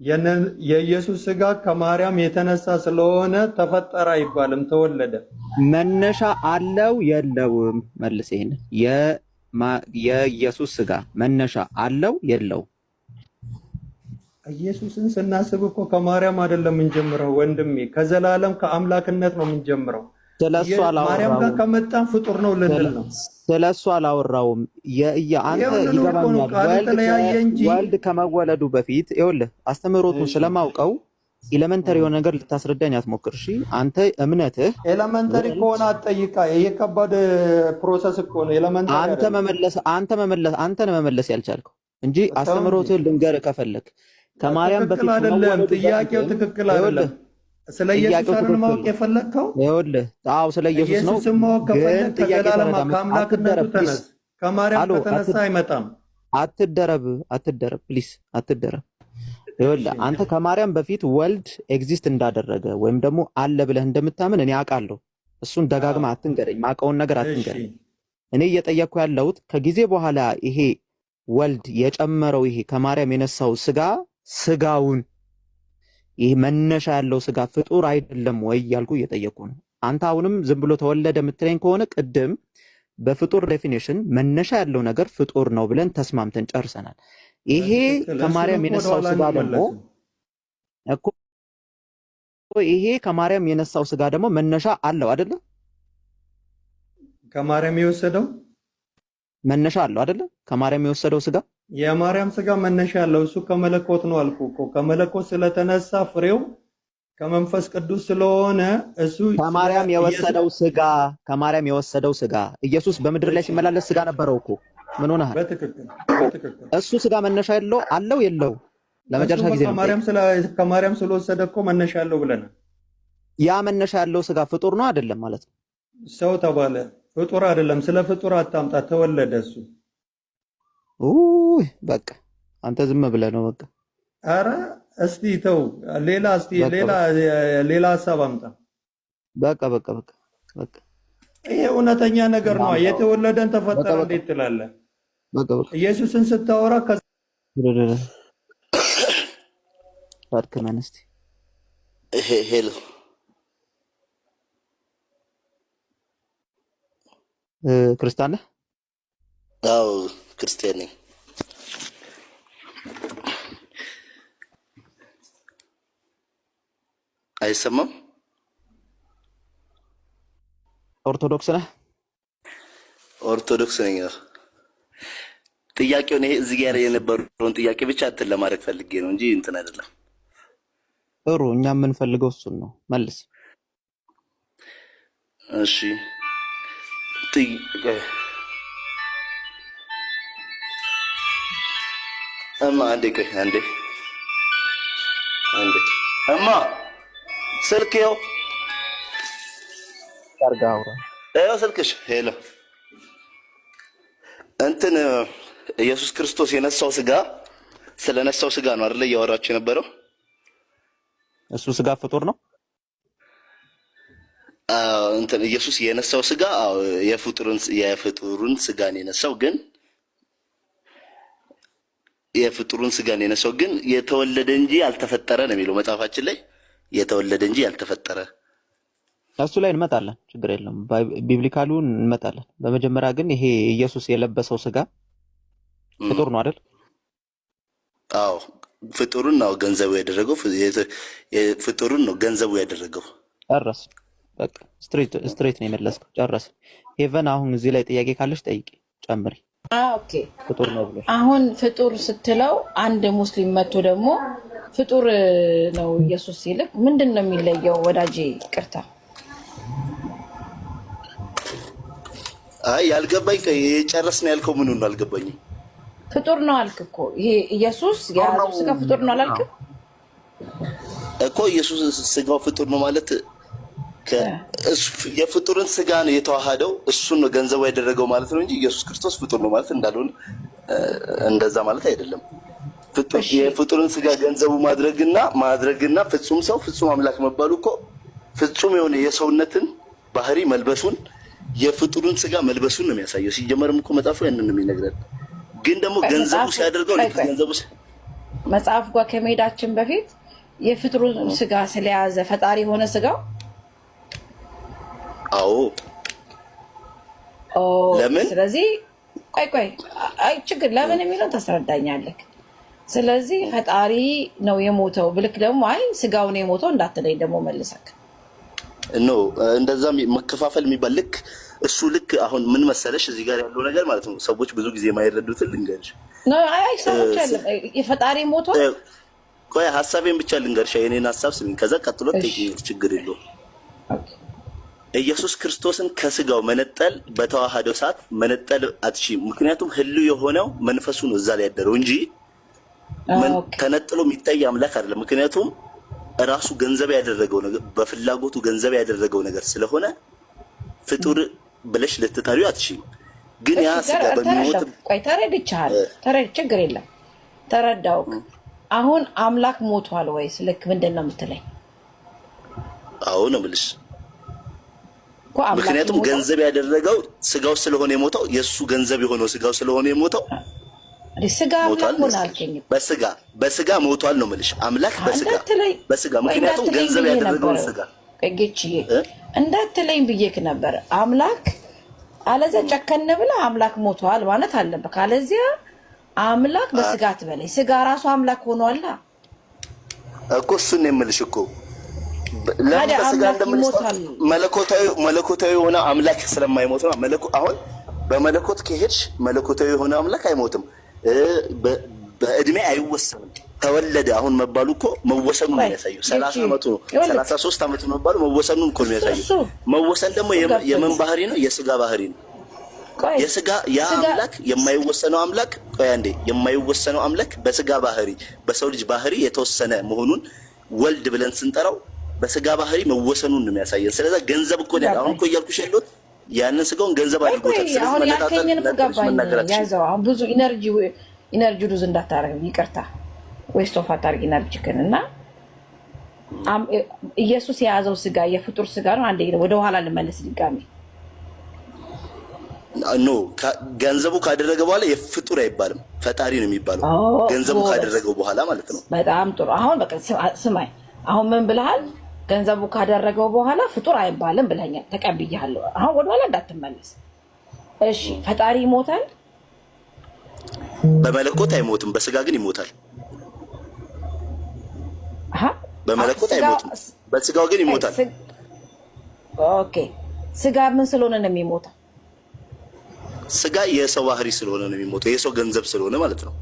የኢየሱስ ስጋ ከማርያም የተነሳ ስለሆነ ተፈጠረ አይባልም፣ ተወለደ። መነሻ አለው የለውም? መልስ ይሄን። የኢየሱስ ስጋ መነሻ አለው የለው? ኢየሱስን ስናስብ እኮ ከማርያም አይደለም የምንጀምረው ወንድሜ፣ ከዘላለም ከአምላክነት ነው የምንጀምረው። ስለሱ አላወራውም። ማርያም ጋር ከመጣን ፍጡር ነው ልንል ነው። ስለሱ አላወራውም። አንተ ይገባኛል። ወልድ ከመወለዱ በፊት ይኸውልህ አስተምህሮቱን ስለማውቀው ኤሌመንተሪ የሆነ ነገር ልታስረዳኝ አትሞክር። እሺ አንተ እምነትህ ኤሌመንተሪ ከሆነ አትጠይቃ። ይሄ ከባድ ፕሮሰስ እኮ ነው። ኤሌመንተሪ አንተ መመለስ ያልቻልከው እንጂ አስተምህሮትህ ልንገርህ ከፈለክ ከማርያም በፊት አይደለም። ጥያቄው ትክክል አይደለም። ስለ ኢየሱስ አይደለም ማወቅ የፈለከው? ይኸውልህ አዎ ስለ ኢየሱስ ነው። ኢየሱስን ማወቅ ከፈለክ ከዘላለም ከአምላክነቱ ተነስ። ከማርያም ከተነሳ አይመጣም። አትደረብ ፕሊስ አትደረብ። ይኸውልህ አንተ ከማርያም በፊት ወልድ ኤግዚስት እንዳደረገ ወይም ደግሞ አለ ብለህ እንደምታምን እኔ አውቃለሁ። እሱን ደጋግማ አትንገረኝ፣ ማውቀውን ነገር አትንገረኝ። እኔ እየጠየቅኩ ያለሁት ከጊዜ በኋላ ይሄ ወልድ የጨመረው ይሄ ከማርያም የነሳው ስጋውን ይሄ መነሻ ያለው ስጋ ፍጡር አይደለም ወይ እያልኩ እየጠየቅኩ ነው። አንተ አሁንም ዝም ብሎ ተወለደ የምትለኝ ከሆነ ቅድም በፍጡር ዴፊኒሽን መነሻ ያለው ነገር ፍጡር ነው ብለን ተስማምተን ጨርሰናል። ይሄ ከማርያም የነሳው ስጋ ደግሞ እኮ ይሄ ከማርያም የነሳው ስጋ ደግሞ መነሻ አለው አይደለ? ከማርያም የወሰደው መነሻ አለው አይደለ? ከማርያም የወሰደው ስጋ የማርያም ስጋ መነሻ አለው። እሱ ከመለኮት ነው አልኩ እኮ። ከመለኮት ስለተነሳ ፍሬው ከመንፈስ ቅዱስ ስለሆነ እሱ ከማርያም የወሰደው ስጋ ኢየሱስ በምድር ላይ ሲመላለስ ስጋ ነበረው እኮ። ምን ሆነሃል? በትክክል እሱ ስጋ መነሻ አለው የለው? ለመጨረሻ ጊዜ ከማርያም ስለወሰደ እኮ መነሻ አለው ብለናል። ያ መነሻ ያለው ስጋ ፍጡር ነው አይደለም ማለት ነው? ሰው ተባለ፣ ፍጡር አይደለም። ስለ ፍጡር አታምጣ። ተወለደ እሱ። በቃ አንተ ዝም ብለህ ነው በቃ። አረ እስቲ ተው፣ ሌላ ሀሳብ አምጣ። በቃ ይሄ እውነተኛ ነገር ነው። የተወለደን ተፈጠረ እንዴት ትላለህ? ኢየሱስን ስታወራ ሄሎ ክርስቲያን ነህ? አዎ ክርስቲያን ነኝ። አይሰማም? ኦርቶዶክስ ነህ? ኦርቶዶክስ ነኝ። ጥያቄውን ይሄ እዚህ ጋር የነበረውን ጥያቄ ብቻ እንትን ለማድረግ ፈልጌ ነው እንጂ እንትን አይደለም። ጥሩ፣ እኛ የምንፈልገው እሱን ነው። መልስ። እሺ እማ አንዴ ቆይ፣ አንዴ እማ ስልክ ይኸው ታርጋ አውራ ይኸው ስልክሽ። ሄሎ እንትን ኢየሱስ ክርስቶስ የነሳው ስጋ ስለነሳው ስጋ ነው አይደል እያወራችሁ የነበረው? እሱ ስጋ ፍጡር ነው። እንትን ኢየሱስ የነሳው ስጋ የፍጡሩን ስጋ ነው የነሳው፣ ግን የፍጡሩን ስጋ ነው የነሳው፣ ግን የተወለደ እንጂ ያልተፈጠረ ነው የሚለው መጽሐፋችን ላይ። የተወለደ እንጂ ያልተፈጠረ እሱ ላይ እንመጣለን፣ ችግር የለም። ቢብሊካሉን እንመጣለን። በመጀመሪያ ግን ይሄ ኢየሱስ የለበሰው ስጋ ፍጡር ነው አይደል? አዎ ፍጡሩን ነው ገንዘቡ ያደረገው። ፍጡሩን ነው ገንዘቡ ያደረገው። ጨረስ። በቃ ስትሬት ነው የመለስከው። ጨረስ። ሄቨን አሁን እዚህ ላይ ጥያቄ ካለሽ ጠይቂ፣ ጨምሪ። ኦኬ ፍጡር ነው ብሎ አሁን ፍጡር ስትለው አንድ ሙስሊም መጥቶ ደግሞ ፍጡር ነው ኢየሱስ ሲልክ ምንድን ነው የሚለየው? ወዳጄ ቅርታ አይ ያልገባኝ የጨረስን ያልከው ምን ነው አልገባኝም። ፍጡር ነው አልክ እኮ። ይሄ ኢየሱስ የያዘው ስጋ ፍጡር ነው አላልክም እኮ? ኢየሱስ ስጋው ፍጡር ነው ማለት የፍጡርን ስጋ ነው የተዋሃደው፣ እሱን ነው ገንዘቡ ያደረገው ማለት ነው እንጂ ኢየሱስ ክርስቶስ ፍጡር ነው ማለት እንዳልሆነ እንደዛ ማለት አይደለም። የፍጡርን ስጋ ገንዘቡ ማድረግና ፍጹም ሰው ፍጹም አምላክ መባሉ እኮ ፍጹም የሆነ የሰውነትን ባህሪ መልበሱን የፍጡርን ስጋ መልበሱን ነው የሚያሳየው። ሲጀመርም እኮ መጽሐፉ ያንን ነው የሚነግረን። ግን ደግሞ ገንዘቡ ሲያደርገው ገንዘቡ መጽሐፍ ጋር ከመሄዳችን በፊት የፍጡሩን ስጋ ስለያዘ ፈጣሪ የሆነ ስጋው አዎ ለምን? ስለዚህ ቆይ አይ ችግር ለምን የሚለው ታስረዳኛለህ። ስለዚህ ፈጣሪ ነው የሞተው ብልክ ደግሞ አይ ስጋው ነው የሞተው እንዳትለኝ ደግሞ መልሰክ ኖ እንደዛ መከፋፈል የሚባል ልክ እሱ ልክ አሁን ምን መሰለሽ እዚህ ጋር ያለው ነገር ማለት ነው ሰዎች ብዙ ጊዜ የማይረዱትን ልንገርሽ። አይ ሰዎች የፈጣሪ ሞተው ቆይ ሐሳቤን ብቻ ልንገርሽ፣ የኔን ሐሳብ ስሚኝ፣ ከዛ ቀጥሎ ችግር የለውም። ኢየሱስ ክርስቶስን ከስጋው መነጠል በተዋሃደው ሰዓት መነጠል አትችይም። ምክንያቱም ህልው የሆነው መንፈሱ ነው እዛ ላይ ያደረው እንጂ ተነጥሎ የሚታይ አምላክ አይደለም። ምክንያቱም ራሱ ገንዘብ ያደረገው ነገር በፍላጎቱ ገንዘብ ያደረገው ነገር ስለሆነ ፍጡር ብለሽ ልትጠሪው አትችይም። ግን ያ ስጋ በሚሞት ቆይ ተረድቻለሁ፣ ችግር የለም ተረዳው። አሁን አምላክ ሞቷል ወይስ ልክ ምንድን ነው የምትለኝ? አዎ ነው የምልሽ። ምክንያቱም ገንዘብ ያደረገው ስጋው ስለሆነ የሞተው የሱ ገንዘብ የሆነው ስጋው ስለሆነ የሞተው ስጋ አምላክ ሆነ አልከኝ። በስጋ ሞቷል ነው የምልሽ። አምላክ በስጋ ምክንያቱም ገንዘብ ያደረገው ስጋ ቀጌችዬ እንዳትለኝ ብዬክ ነበር። አምላክ አለዚያ ጨከነ ብለ አምላክ ሞቷል ማለት አለበት። ካለዚያ አምላክ በስጋ ትበለኝ። ስጋ ራሱ አምላክ ሆኗል እኮ እሱን ነው የምልሽ እኮ። ለምን በስጋ እንደምንሞታል መለኮታዊ የሆነ አምላክ ስለማይሞት ነው። አሁን በመለኮት ከሄድሽ መለኮታዊ የሆነ አምላክ አይሞትም። በእድሜ አይወሰንም። ተወለደ አሁን መባሉ እኮ መወሰኑ ነው የሚያሳየው። 30 አመቱ ነው 33 አመቱ ነው መባሉ መወሰኑን እኮ ነው የሚያሳየው። መወሰን ደግሞ የምን ባህሪ ነው? የስጋ ባህሪ ነው። የስጋ ያ አምላክ የማይወሰነው አምላክ ቆይ አንዴ የማይወሰነው አምላክ በስጋ ባህሪ በሰው ልጅ ባህሪ የተወሰነ መሆኑን ወልድ ብለን ስንጠራው በስጋ ባህሪ መወሰኑን ነው የሚያሳየው። ስለዚህ ገንዘብ እኮ ነው አሁን እኮ እያልኩሽ ያለሁት ያንን ስጋውን ገንዘብ አድርጎታል። ስለዚህ መነጣጣል ያዘው አሁን ብዙ ኢነርጂ ዱዝ እንዳታረግ ይቅርታ ወይስ ቶፋ ታርጊ ኢነርጂክን እና ኢየሱስ የያዘው ስጋ የፍጡር ስጋ ነው። አንዴ ወደ ኋላ ልመለስ ድጋሚ ኖ ገንዘቡ ካደረገ በኋላ የፍጡር አይባልም ፈጣሪ ነው የሚባለው። ገንዘቡ ካደረገው በኋላ ማለት ነው። በጣም ጥሩ። አሁን በቃ ስማይ አሁን ምን ብለሃል? ገንዘቡ ካደረገው በኋላ ፍጡር አይባልም ብለኛል። ተቀብያለሁ። አሁን ወደኋላ እንዳትመለስ እሺ። ፈጣሪ ይሞታል? በመለኮት አይሞትም፣ በስጋ ግን ይሞታል። በመለኮት አይሞትም፣ በስጋው ግን ይሞታል። ኦኬ። ስጋ ምን ስለሆነ ነው የሚሞተው? ስጋ የሰው ባህሪ ስለሆነ ነው የሚሞተው፣ የሰው ገንዘብ ስለሆነ ማለት ነው።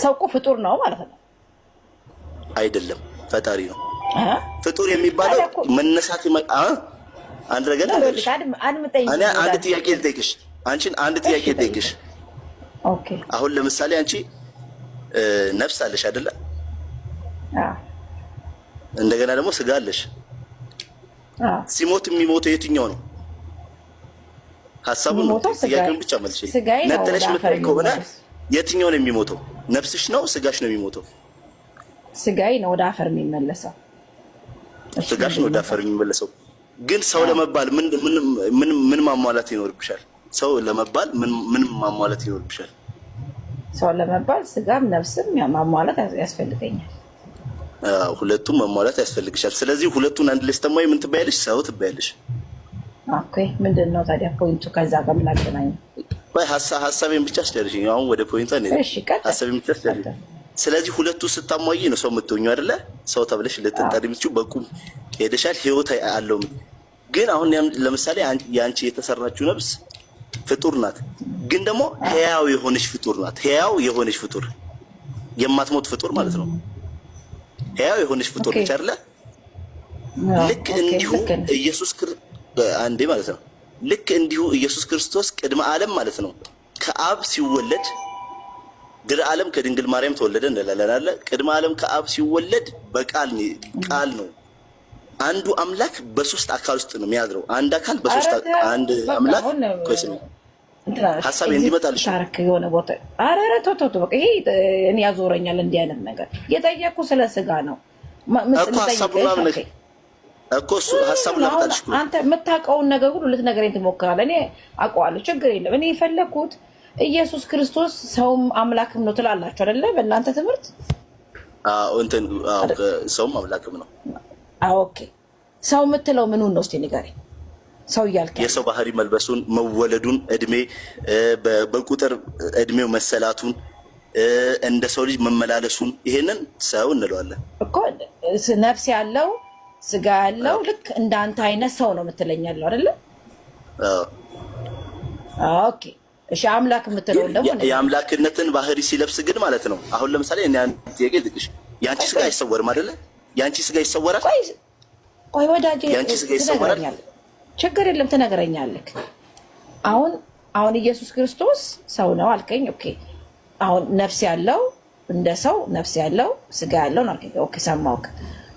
ሰው እኮ ፍጡር ነው ማለት ነው አይደለም? ፈጣሪ ነው። ፍጡር የሚባለው መነሳት አንድ ነገር እኔ አንድ ጥያቄ ልጠይቅሽ፣ አንቺን አንድ ጥያቄ ልጠይቅሽ። ኦኬ። አሁን ለምሳሌ አንቺ ነፍስ አለሽ አይደለ? እንደገና ደግሞ ስጋ አለሽ። ሲሞት የሚሞተው የትኛው ነው? ሀሳቡን ጥያቄውን ብቻ መልሽ። ነጥለሽ የምትጠይቅ ከሆነ የትኛው ነው የሚሞተው? ነፍስሽ ነው ስጋሽ ነው የሚሞተው? ስጋዬ ነው ወደ አፈር የሚመለሰው። ስጋሽ ነው ወደ አፈር የሚመለሰው። ግን ሰው ለመባል ምን ማሟላት ይኖርብሻል? ሰው ለመባል ምን ማሟላት ይኖርብሻል? ሰው ለመባል ስጋም ነፍስም ማሟላት ያስፈልገኛል። ሁለቱም ማሟላት ያስፈልግሻል። ስለዚህ ሁለቱን አንድ ላይ ስተማይ ምን ትባያለሽ? ሰው ትባያለሽ። ኦኬ። ምንድን ነው ታዲያ ፖይንቱ? ከዛ ጋር ምን አገናኘው? ወይ ሀሳቤን ብቻ አስጨርሽኝ። አሁን ወደ ፖይንቱ አንዴ ሀሳቤን ብቻ አስጨርሽኝ። ስለዚህ ሁለቱ ስታሟይ ነው ሰው የምትሆኚው አይደለ? ሰው ተብለሽ ልትጠሪ የምትችይው በቁም ሄደሻል፣ ህይወት አለው። ግን አሁን ለምሳሌ ያንቺ የተሰራችው ነፍስ ፍጡር ናት፣ ግን ደግሞ ህያው የሆነች ፍጡር ናት። ህያው የሆነች ፍጡር፣ የማትሞት ፍጡር ማለት ነው። ህያው የሆነች ፍጡር ነች አይደለ? ልክ እንዲሁ ኢየሱስ አንዴ ማለት ነው። ልክ እንዲሁ ኢየሱስ ክርስቶስ ቅድመ ዓለም ማለት ነው ከአብ ሲወለድ ድር ዓለም ከድንግል ማርያም ተወለደ እንላለን አይደል? ቅድመ ዓለም ከአብ ሲወለድ በቃል ነው። አንዱ አምላክ በሶስት አካል ውስጥ ነው የሚያድረው። አንድ አካል በሶስት አንድ አምላክ ቆይስም ሐሳብ እንዲመጣልሽ ታረክ የሆነ ቦታ አረረ ቶቶቶ በቃ ይሄ እኔ ያዞረኛል። እንዲህ አይነት ነገር የጠየቁ ስለ ስጋ ነው እኮ ሐሳቡን ማምለክ እኮ እሱ ሐሳቡን አምጣልሽ እኮ አንተ የምታውቀውን ነገር ሁሉ ልትነግረኝ ትሞክራለህ። እኔ አውቀዋለሁ፣ ችግር የለም። እኔ የፈለኩት ኢየሱስ ክርስቶስ ሰውም አምላክም ነው ትላላችሁ አይደለ? በእናንተ ትምህርት እንትን ሰውም አምላክም ነው። ኦኬ። ሰው የምትለው ምኑን ነው እስቲ ንገረኝ። ሰው እያልከኝ የሰው ባህሪ መልበሱን፣ መወለዱን፣ እድሜ በቁጥር እድሜው መሰላቱን፣ እንደ ሰው ልጅ መመላለሱን ይሄንን ሰው እንለዋለን እኮ። ነፍስ ያለው ስጋ ያለው ልክ እንዳንተ አይነት ሰው ነው የምትለኛለው አይደለ? ኦኬ። እሺ። አምላክ የምትለው ደግሞ የአምላክነትን ባህሪ ሲለብስ ግን ማለት ነው። አሁን ለምሳሌ እኔ አንድ ጥያቄ ልጥቅሽ። ያንቺ ስጋ አይሰወርም አይደለ? ያንቺ ስጋ ይሰወራል። ቆይ ወዳጄ፣ ያንቺ ስጋ ይሰወራል። ችግር የለም ትነግረኛለህ። አሁን ኢየሱስ ክርስቶስ ሰው ነው አልከኝ። ኦኬ። አሁን ነፍስ ያለው እንደ ሰው ነፍስ ያለው ስጋ ያለው ነው አልከኝ። ኦኬ ሰማሁህ።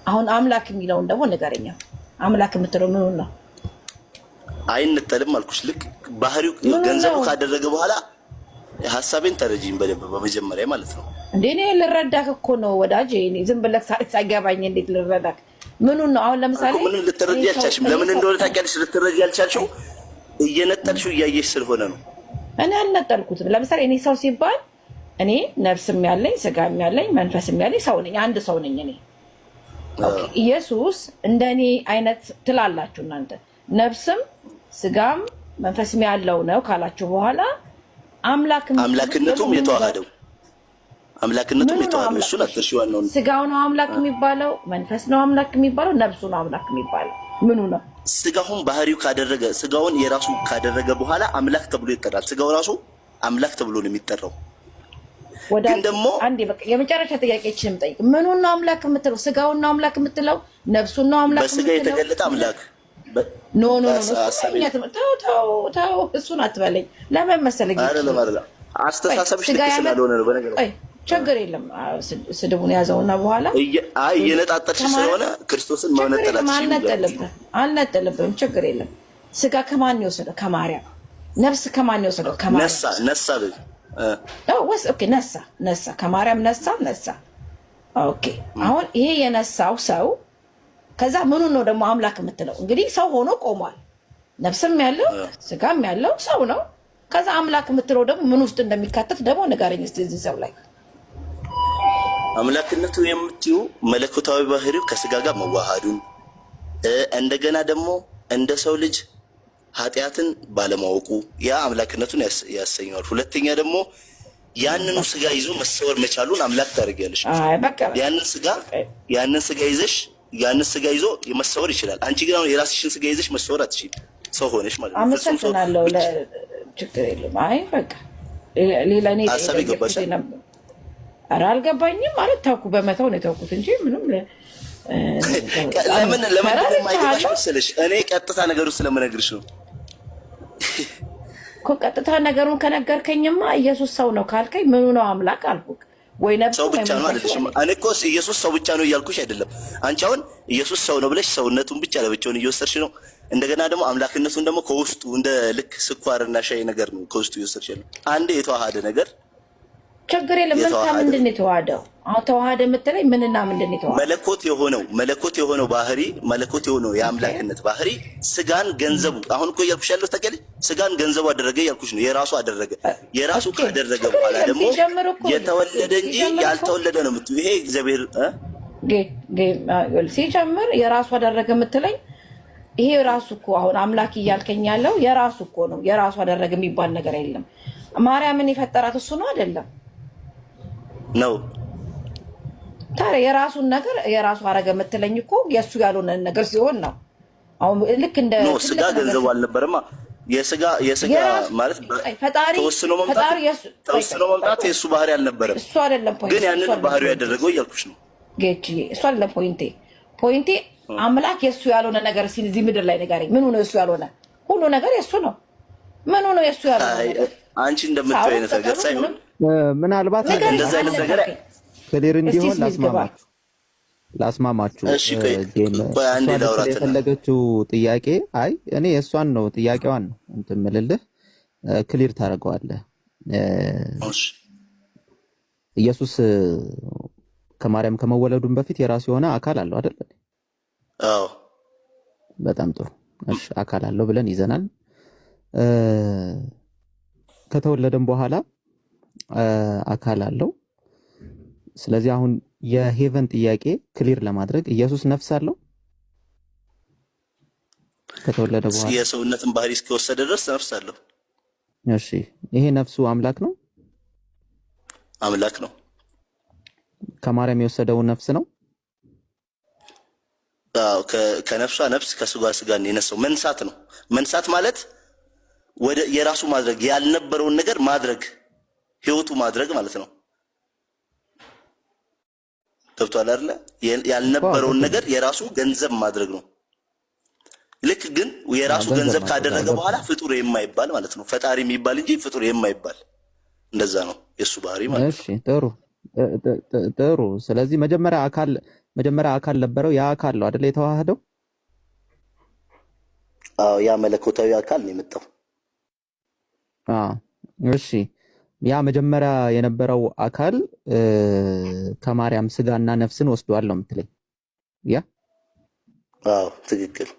አሁን አምላክ የሚለውን ደግሞ ንገረኛ። አምላክ የምትለው ምን ነው? አይነጠልም አልኩሽ። ልክ ባህሪው ገንዘቡ ካደረገ በኋላ ሐሳቤን ተረጂኝ በደንብ በመጀመሪያ ማለት ነው። እንዴ እኔ ልረዳክ እኮ ነው ወዳጄ። እኔ ዝም ብለህ ሳይገባኝ እንዴት ልረዳክ? ምኑን ነው? አሁን ለምሳሌ ምንም ልትረጂ አልቻልሽም። ለምን እንደሆነ ታውቂያለሽ? ልትረጂ አልቻልሽው እየነጠልሽው እያየሽ ስለሆነ ነው። እኔ አልነጠልኩትም። ለምሳሌ እኔ ሰው ሲባል እኔ ነፍስም ያለኝ ስጋም ያለኝ መንፈስም ያለኝ ሰው ነኝ። አንድ ሰው ነኝ እኔ። ኢየሱስ እንደኔ አይነት ትላላችሁ እናንተ። ነፍስም ስጋም መንፈስም ያለው ነው ካላችሁ በኋላ አምላክነቱም የተዋሃደው እሱን አትርሺው። ዋናው ስጋው ነው አምላክ የሚባለው፣ መንፈስ ነው አምላክ የሚባለው፣ ነፍሱ ነው አምላክ የሚባለው። ምኑ ነው? ስጋውን ባህሪው ካደረገ ስጋውን የራሱ ካደረገ በኋላ አምላክ ተብሎ ይጠራል። ስጋው ራሱ አምላክ ተብሎ ነው የሚጠራው። ግን ደግሞ አንዴ በቃ የመጨረሻ ጥያቄችን ጠይቅ። ምኑን ነው አምላክ የምትለው? ስጋውን ነው አምላክ የምትለው? ነፍሱን ነው አምላክ የምትለው? በስጋ የተገለጠ አምላክ ኖ ተው፣ እሱን አትበለኝ። ለምን መሰለኝ አስተሳሰብሽ ልክ ስላልሆነ ነው። በነገር ችግር የለም። ስድቡን ያዘውና በኋላ እየነጣጠልሽ ስለሆነ ክርስቶስን አልነጠልብህም። ችግር የለም። ስጋ ከማን የወሰደው? ከማርያም። ነፍስ ከማን የወሰደው? ከማርያም። ነሳ ከማርያም ነሳ። ኦኬ። አሁን ይሄ የነሳው ሰው ከዛ ምኑ ነው ደግሞ አምላክ የምትለው? እንግዲህ ሰው ሆኖ ቆሟል። ነፍስም ያለው ስጋም ያለው ሰው ነው። ከዛ አምላክ የምትለው ደግሞ ምን ውስጥ እንደሚካተት ደግሞ ንገረኝ እስኪ እዚህ ሰው ላይ አምላክነቱ የምትዩ መለኮታዊ ባህሪው ከስጋ ጋር መዋሃዱን እንደገና ደግሞ እንደ ሰው ልጅ ኃጢአትን ባለማወቁ ያ አምላክነቱን ያሰኘዋል። ሁለተኛ ደግሞ ያንኑ ስጋ ይዞ መሰወር መቻሉን አምላክ ታደርጊያለሽ። ያንን ስጋ ይዞ መሰወር ይችላል። አንቺ ግን አሁን የራስሽን ስጋ ይዘሽ መሰወር አትችይም፣ ሰው ሆነሽ ማለት ነው። አመሰግናለሁ። ችግር የለም። አይ በቃ ሌላ እኔ ሀሳብ ይገባሽ? ኧረ አልገባኝም ማለት ታውኩ በመተው ነው የተውኩት እንጂ ምንም ለምን እንደማይገባሽ መሰለሽ? እኔ ቀጥታ ነገሩ ስለምነግርሽ ነው እኮ። ቀጥታ ነገሩን ከነገርከኝማ ኢየሱስ ሰው ነው ካልከኝ ምኑ ነው አምላክ አልኩህ ወይ? ነብሱ ሰው ብቻ ነው አይደለሽም? እኔ እኮ ኢየሱስ ሰው ብቻ ነው እያልኩሽ አይደለም። አንቺ አሁን ኢየሱስ ሰው ነው ብለሽ ሰውነቱን ብቻ ለብቻውን እየወሰድሽ ነው። እንደገና ደግሞ አምላክነቱን ደግሞ ከውስጡ እንደ ልክ ስኳርና ሻይ ነገር ነው ከውስጡ እየወሰድሽ ያለው። አንዴ የተዋሃደ ነገር ችግር የለም። ምን ከምንድን ነው የተዋሃደው? አሁን ተዋሃደ የምትለኝ ምንና ምንድን ነው የተዋሃደው? መለኮት የሆነው ባህሪ መለኮት የሆነው የአምላክነት ባህሪ ስጋን ገንዘቡ አሁን እኮ እያልኩሽ ያለው ታውቂያለሽ፣ ስጋን ገንዘቡ አደረገ እያልኩሽ ነው። የራሱ አደረገ። የራሱ ካደረገ በኋላ ደግሞ የተወለደ እንጂ ያልተወለደ ነው የምትይው። ይሄ እግዚአብሔር ሲጀምር የራሱ አደረገ የምትለኝ ይሄ ራሱ እኮ አሁን አምላክ እያልከኝ ያለው የራሱ እኮ ነው። የራሱ አደረገ የሚባል ነገር የለም። ማርያምን የፈጠራት እሱ ነው አይደለም ነው። ታዲያ የራሱን ነገር የራሱ አረገ የምትለኝ እኮ የእሱ ያልሆነ ነገር ሲሆን ነው። አሁን ልክ እንደ ስጋ ገንዘቡ አልነበረማ። የስጋ ማለት ተወስኖ መምጣት የእሱ ባህሪ አልነበረም። እሱ አይደለም ፖይንት፣ ግን ያንን ባህሪው ያደረገው እያልኩሽ ነው ጌችዬ። እሱ አይደለም ፖይንቴ አምላክ የእሱ ያልሆነ ነገር ሲል እዚህ ምድር ላይ ንገረኝ። ምኑ ነው የእሱ ያልሆነ? ሁሉ ነገር የእሱ ነው። ምኑ ነው የእሱ ያልሆነ? አንቺ እንደምትይው አይነት ነገር ሳይሆን ምናልባት እንደዛ አይነት ነገር ክሊር እንዲሆን ላስማማችሁ የፈለገችው ጥያቄ አይ እኔ የእሷን ነው ጥያቄዋን ነው እንትን የምልልህ ክሊር ታደርገዋለህ። ኢየሱስ ከማርያም ከመወለዱን በፊት የራሱ የሆነ አካል አለው አይደል? አዎ። በጣም ጥሩ። እሺ አካል አለው ብለን ይዘናል። ከተወለደም በኋላ አካል አለው። ስለዚህ አሁን የሄቨን ጥያቄ ክሊር ለማድረግ ኢየሱስ ነፍስ አለው ከተወለደ በኋላ? የሰውነትን ባህሪ እስከወሰደ ድረስ ነፍስ አለው። እሺ ይሄ ነፍሱ አምላክ ነው? አምላክ ነው። ከማርያም የወሰደው ነፍስ ነው? ከነፍሷ ነፍስ ከስጋ ስጋን የነሳው መንሳት ነው። መንሳት ማለት ወደ የራሱ ማድረግ ያልነበረውን ነገር ማድረግ ህይወቱ ማድረግ ማለት ነው። ገብቷል አይደለ? ያልነበረውን ነገር የራሱ ገንዘብ ማድረግ ነው። ልክ ግን የራሱ ገንዘብ ካደረገ በኋላ ፍጡር የማይባል ማለት ነው። ፈጣሪ የሚባል እንጂ ፍጡር የማይባል እንደዛ ነው የሱ ባህሪ ማለት ነው። እሺ ጥሩ። ስለዚህ መጀመሪያ አካል ነበረው። ያ አካል ነው አይደል የተዋሃደው? አዎ ያ መለኮታዊ አካል ነው የመጣው። እሺ ያ መጀመሪያ የነበረው አካል ከማርያም ስጋና ነፍስን ወስዷል ነው የምትለኝ? ያ አዎ ትክክል።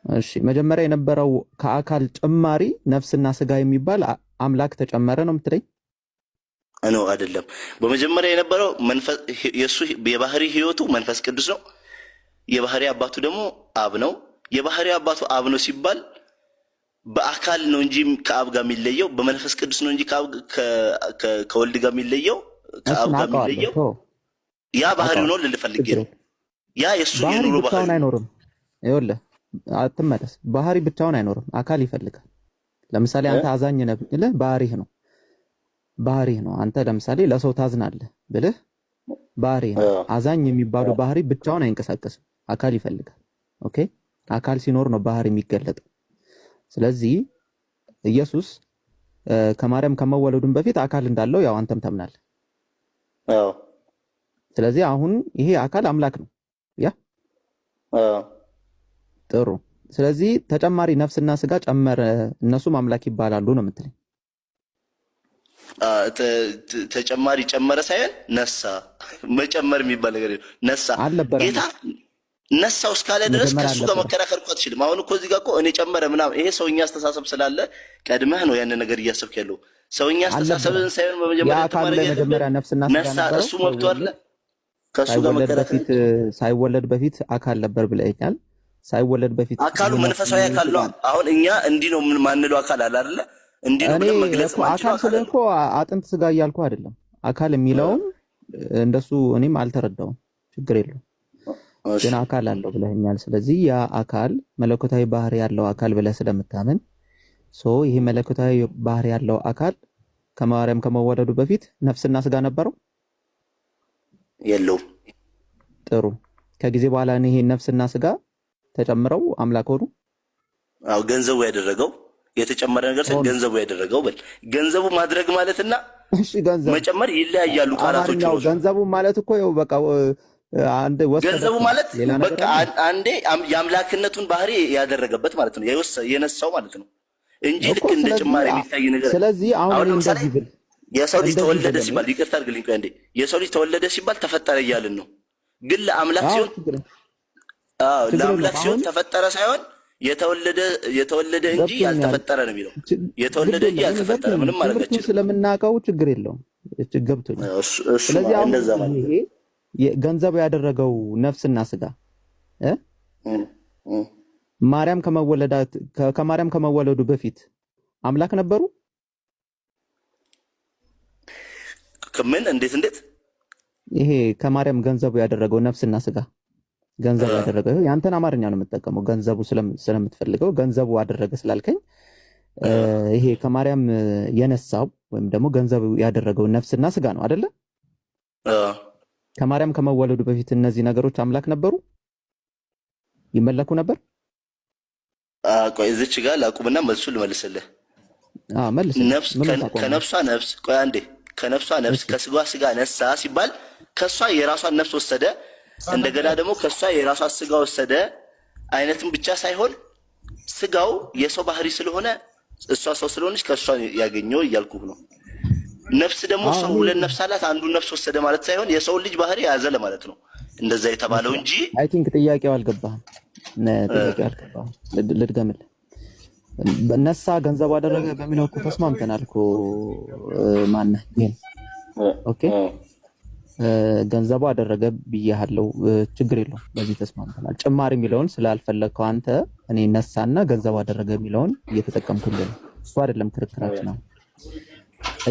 እሺ መጀመሪያ የነበረው ከአካል ጭማሪ ነፍስና ስጋ የሚባል አምላክ ተጨመረ ነው የምትለኝ? ነው አይደለም። በመጀመሪያ የነበረው የሱ የባህሪ ህይወቱ መንፈስ ቅዱስ ነው። የባህሪ አባቱ ደግሞ አብ ነው። የባህሪ አባቱ አብ ነው ሲባል በአካል ነው እንጂ ከአብ ጋር የሚለየው በመንፈስ ቅዱስ ነው እንጂ ከወልድ ጋር የሚለየው ከአብ ጋር የሚለየው ያ ባህሪው ነው ልፈልግ ነው። ያ የሱ የኑሮ ባህሪ አይኖርም። ይኸውልህ አትመለስ። ባህሪ ብቻውን አይኖርም፣ አካል ይፈልጋል። ለምሳሌ አንተ አዛኝ ነህ ብለህ ባህሪህ ነው። አንተ ለምሳሌ ለሰው ታዝናለህ ብለህ ባህሪህ ነው። አዛኝ የሚባለው ባህሪ ብቻውን አይንቀሳቀስም፣ አካል ይፈልጋል። ኦኬ፣ አካል ሲኖር ነው ባህሪ የሚገለጠው። ስለዚህ ኢየሱስ ከማርያም ከመወለዱን በፊት አካል እንዳለው ያው አንተም ታምናለህ። አዎ። ስለዚህ አሁን ይሄ አካል አምላክ ነው። ያ ጥሩ። ስለዚህ ተጨማሪ ነፍስና ስጋ ጨመረ፣ እነሱም አምላክ ይባላሉ ነው የምትለኝ? ተጨማሪ ጨመረ ሳይሆን ነሳ። መጨመር የሚባል ነገር ነሳ። ጌታ ነሳው እስካለ ድረስ ከሱ ጋር መከራከር እኮ አትችልም። አሁን እኮ እዚህ ጋር እኮ እኔ ጨመረ ምናምን ይሄ ሰውኛ አስተሳሰብ ስላለ ቀድመህ ነው ያንን ነገር እያሰብክ ያለው። ሰውኛ አስተሳሰብን ሳይሆን በመጀመሪያ አካል ለመጀመሪያ ነፍስና ስጋ ነበር። እሱ መብቱ አይደለ? ከሱ ጋር መከራከር ሳይወለድ በፊት አካል ነበር ብለኛል። ሳይወለድ በፊት አካሉ መንፈሳዊ አካል ነው። አሁን እኛ እንዲህ ነው ምን ማንለው አካል አለ አይደለ? እንዲህ ነው ብለን መግለጽ ማንችለው አካል ስለ እኮ አጥንት ስጋ እያልኩ አይደለም። አካል የሚለውን እንደሱ እኔም አልተረዳውም። ችግር የለውም ግን አካል አለው ብለኛል። ስለዚህ ያ አካል መለኮታዊ ባህሪ ያለው አካል ብለህ ስለምታምን ይሄ መለኮታዊ ባህሪ ያለው አካል ከማርያም ከመወለዱ በፊት ነፍስና ስጋ ነበረው የለውም? ጥሩ። ከጊዜ በኋላ ይሄ ነፍስና ስጋ ተጨምረው አምላክ ሆኑ? አው ገንዘቡ ያደረገው የተጨመረ ነገር ገንዘቡ ያደረገው በል ገንዘቡ ማድረግ ማለትና መጨመር ይለያያሉ ቃላቶቹ። ገንዘቡ ማለት እኮ ያው በቃ አንድ ወሰደ። ገንዘቡ ማለት በቃ አንዴ የአምላክነቱን ባህሪ ያደረገበት ማለት ነው፣ የነሳው ማለት ነው እንጂ ልክ እንደ ጭማሪ የሚታይ ነገር። ስለዚህ አሁን እንደዚህ ብል የሰው ልጅ ተወለደ ሲባል ይቅርታ አድርግልኝ ቆይ አንዴ፣ የሰው ልጅ ተወለደ ሲባል ተፈጠረ እያልን ነው። ግን ለአምላክ ሲሆን ለአምላክ ሲሆን ተፈጠረ ሳይሆን የተወለደ እንጂ ያልተፈጠረ ነው የሚለው። የተወለደ እንጂ ያልተፈጠረ ምንም ማለት ነው። ስለምናውቀው ችግር የለውም ገብቶኛል። ስለዚህ አሁን ይሄ ገንዘቡ ያደረገው ነፍስና ስጋ ከማርያም ከመወለዱ በፊት አምላክ ነበሩ? ከምን እንዴት ይሄ ከማርያም ገንዘቡ ያደረገው ነፍስና ስጋ ገንዘቡ ያደረገው ያንተን አማርኛ ነው የምጠቀመው። ገንዘቡ ስለምትፈልገው ገንዘቡ አደረገ ስላልከኝ ይሄ ከማርያም የነሳው ወይም ደግሞ ገንዘቡ ያደረገው ነፍስና ስጋ ነው አይደለ? ከማርያም ከመወለዱ በፊት እነዚህ ነገሮች አምላክ ነበሩ? ይመለኩ ነበር? ቆይ እዚች ጋር ላቁምና መልሱ ልመልስልህ። መልስ። ከነፍሷ ነፍስ ቆይ አንዴ ከነፍሷ ነፍስ ከስጋ ስጋ ነሳ ሲባል ከሷ የራሷን ነፍስ ወሰደ፣ እንደገና ደግሞ ከሷ የራሷን ስጋ ወሰደ አይነትም ብቻ ሳይሆን ስጋው የሰው ባህሪ ስለሆነ እሷ ሰው ስለሆነች ከሷ ያገኘው እያልኩህ ነው። ነፍስ ደግሞ ሰው ሁለት ነፍስ አላት፣ አንዱ ነፍስ ወሰደ ማለት ሳይሆን የሰው ልጅ ባህሪ ያዘ ለማለት ነው እንደዛ የተባለው እንጂ። አይ ቲንክ ጥያቄው አልገባህም። ልድገምልህ። ነሳ ገንዘቡ አደረገ በሚለው እኮ ተስማምተናል እኮ ማነህ ግን ኦኬ ገንዘቡ አደረገ ብያለሁ። ችግር የለውም በዚህ ተስማምተናል። ጭማሪ የሚለውን ስላልፈለግከው አንተ እኔ ነሳና ገንዘቡ አደረገ የሚለውን እየተጠቀምኩልህ ነው። እሱ አይደለም ክርክራችን ነው።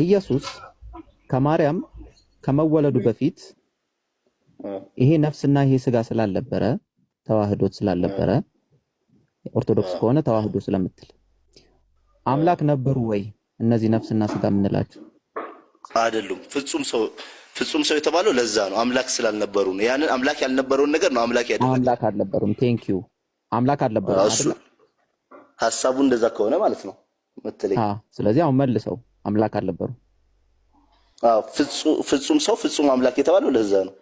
ኢየሱስ ከማርያም ከመወለዱ በፊት ይሄ ነፍስና ይሄ ስጋ ስላልነበረ ተዋህዶት ስላልነበረ ኦርቶዶክስ ከሆነ ተዋህዶ ስለምትል አምላክ ነበሩ ወይ እነዚህ ነፍስና ስጋ የምንላቸው? አይደሉም። ፍጹም ሰው የተባለው ለዛ ነው፣ አምላክ ስላልነበሩ ነው። ያንን አምላክ ያልነበረውን ነገር ነው አምላክ ያደረገው። አምላክ አልነበሩም። ቴንክ ዩ አምላክ አልነበሩም አይደል? ሐሳቡ እንደዛ ከሆነ ማለት ነው መተለኝ። ስለዚህ አሁን መልሰው አምላክ አልነበሩም። ፍጹም ሰው ፍጹም አምላክ የተባለው ለዛ ነው።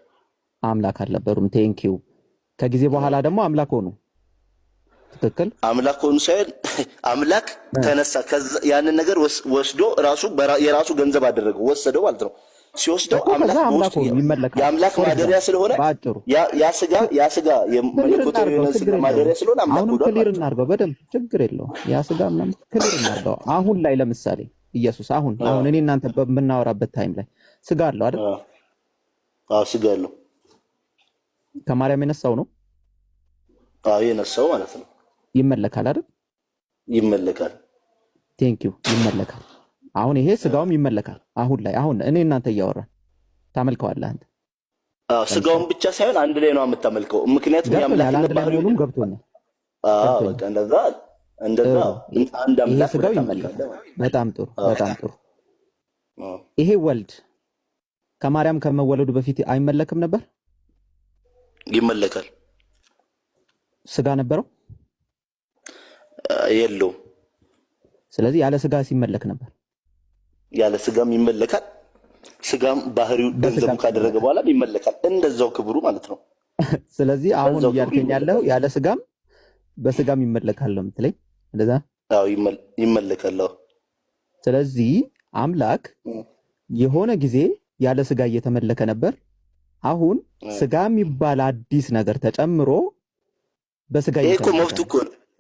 አምላክ አልነበሩም። ቴንክ ዩ ከጊዜ በኋላ ደግሞ አምላክ ሆኑ። ትክክል። አምላክ ሆኑ ሳይሆን አምላክ ተነሳ፣ ያንን ነገር ወስዶ የራሱ ገንዘብ አደረገው፣ ወሰደው ማለት ነው። ሲወስደው አምላክ የአምላክ ማደሪያ ስለሆነ ያ ስጋ የመለኮታዊ ስጋ ማደሪያ ስለሆነ አምላክ ሆኖ ክሊር እናድርገው በደንብ ችግር የለውም። ያ ስጋ ምናምን ክሊር እናድርገው። አሁን ላይ ለምሳሌ ኢየሱስ አሁን እኔ እናንተ በምናወራበት ታይም ላይ ስጋ አለው አይደል? ስጋ አለው። ከማርያም የነሳው ነው? የነሳው ማለት ነው። ይመለካል አይደል? ይመለካል። ቴንክ ዩ ይመለካል። አሁን ይሄ ስጋውም ይመለካል። አሁን እኔ እናንተ እያወራን ታመልከዋለህ አንተ። ስጋውን ብቻ ሳይሆን አንድ ላይ ነው የምታመልከው። ምክንያቱም ያምላክነት ባህሪው ገብቶኛል። በቃ እንደዛ አንድ አምላክ ስጋው ይመለካል። በጣም ጥሩ። ይሄ ወልድ ከማርያም ከመወለዱ በፊት አይመለክም ነበር? ይመለካል። ስጋ ነበረው? የለውም። ስለዚህ ያለ ስጋ ሲመለክ ነበር። ያለ ስጋም ይመለካል። ስጋም ባህሪው ገንዘቡ ካደረገ በኋላ ይመለካል፣ እንደዛው ክብሩ ማለት ነው። ስለዚህ አሁን እያልከኝ ያለው ያለ ስጋም በስጋም ይመለካል ነው የምትለኝ? እንደዛ? ይመለካል። ስለዚህ አምላክ የሆነ ጊዜ ያለ ስጋ እየተመለከ ነበር። አሁን ስጋ የሚባል አዲስ ነገር ተጨምሮ በስጋ ይሄ እኮ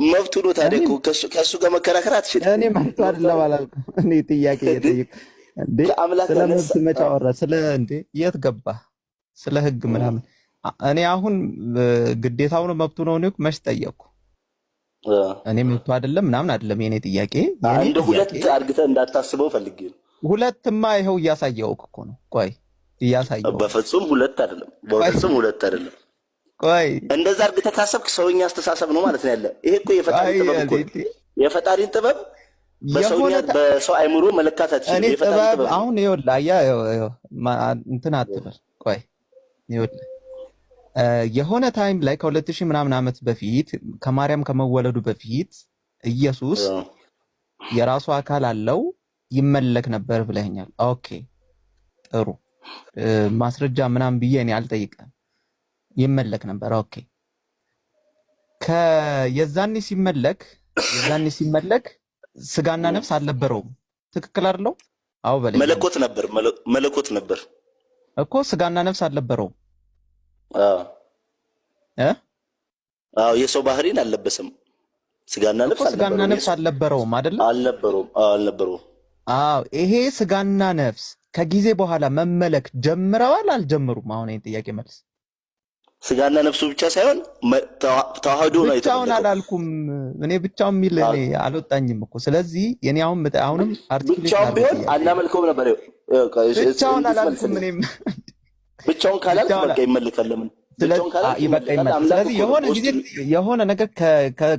መብቱ ነው። ታዲያ እኮ ከሱ ጋር መከራከር አትችልም። እኔ መብቱ አይደለም አላልኩም። እኔ ጥያቄ እየጠየቅ እንዴ ስለ መብት መች አወራ? ስለ እንዴ የት ገባ? ስለ ህግ ምናምን እኔ አሁን ግዴታው ነው መብቱ ነው ነው መች ጠየቅኩ? እኔ መብቱ አይደለም ምናምን አይደለም የኔ ጥያቄ። እንደ ሁለት አድርገህ እንዳታስበው ፈልጌ ነው። ሁለትማ ይኸው እያሳየውክ እኮ ነው። ቆይ እያሳየው በፍጹም ሁለት አይደለም፣ በፍጹም ሁለት አይደለም። ቆይ እንደዛ አድርገህ ካሰብክ ሰውኛ አስተሳሰብ ነው ማለት ነው ያለ። ይሄ እኮ የፈጣሪ ጥበብ እኮ የፈጣሪን ጥበብ በሰው አይምሮ መለካት አትችልም። የፈጣሪ ጥበብ አሁን ይኸውልህ አያ እንትን አትበል። ቆይ ይኸውልህ የሆነ ታይም ላይ ከ2000 ምናምን ዓመት በፊት ከማርያም ከመወለዱ በፊት ኢየሱስ የራሱ አካል አለው ይመለክ ነበር ብለኛል። ኦኬ ጥሩ ማስረጃ ምናምን ብዬ እኔ አልጠይቅም። ይመለክ ነበር። ኦኬ የዛኔ ሲመለክ ስጋና ነፍስ አልነበረውም። ትክክል አይደለው? አዎ በለኝ። መለኮት ነበር እኮ ስጋና ነፍስ አልነበረውም። አዎ የሰው ባህሪን አልለበሰም። ስጋና ነፍስ አልነበረውም አይደል? አልነበረውም። አዎ ይሄ ስጋና ነፍስ ከጊዜ በኋላ መመለክ ጀምረዋል አልጀመሩም? አሁን ይሄን ጥያቄ መልስ። ስጋና ነፍሱ ብቻ ሳይሆን ተዋህዶ ነው የተመለከው። ብቻውን አላልኩም እኔ ብቻውን የሚል እኔ አልወጣኝም እኮ። ስለዚህ የኔ አሁንም አርቲክል ብቻውን ቢሆን አናመልከውም ነበር። ብቻውን አላልኩም እኔም ብቻውን ካላልክ በቃ ይመለካል። ለምን ስለዚህ የሆነ ነገር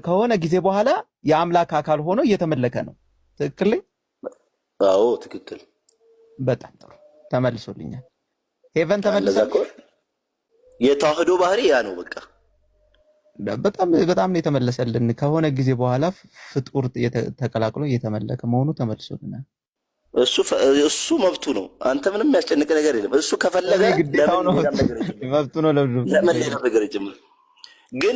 ከሆነ ጊዜ በኋላ የአምላክ አካል ሆኖ እየተመለከ ነው። ትክክል ነኝ? አዎ ትክክል። በጣም ጥሩ ተመልሶልኛል። ሄቨን ተመልሷል። የተዋህዶ ባህሪ ያ ነው። በቃ በጣም ነው የተመለሰልን። ከሆነ ጊዜ በኋላ ፍጡር ተቀላቅሎ እየተመለከ መሆኑ ተመልሶልናል። እሱ መብቱ ነው። አንተ ምንም የሚያስጨንቅ ነገር የለም። እሱ ከፈለገ መብቱ ነው። ለምን ሌላ ነገር ይጀምር? ግን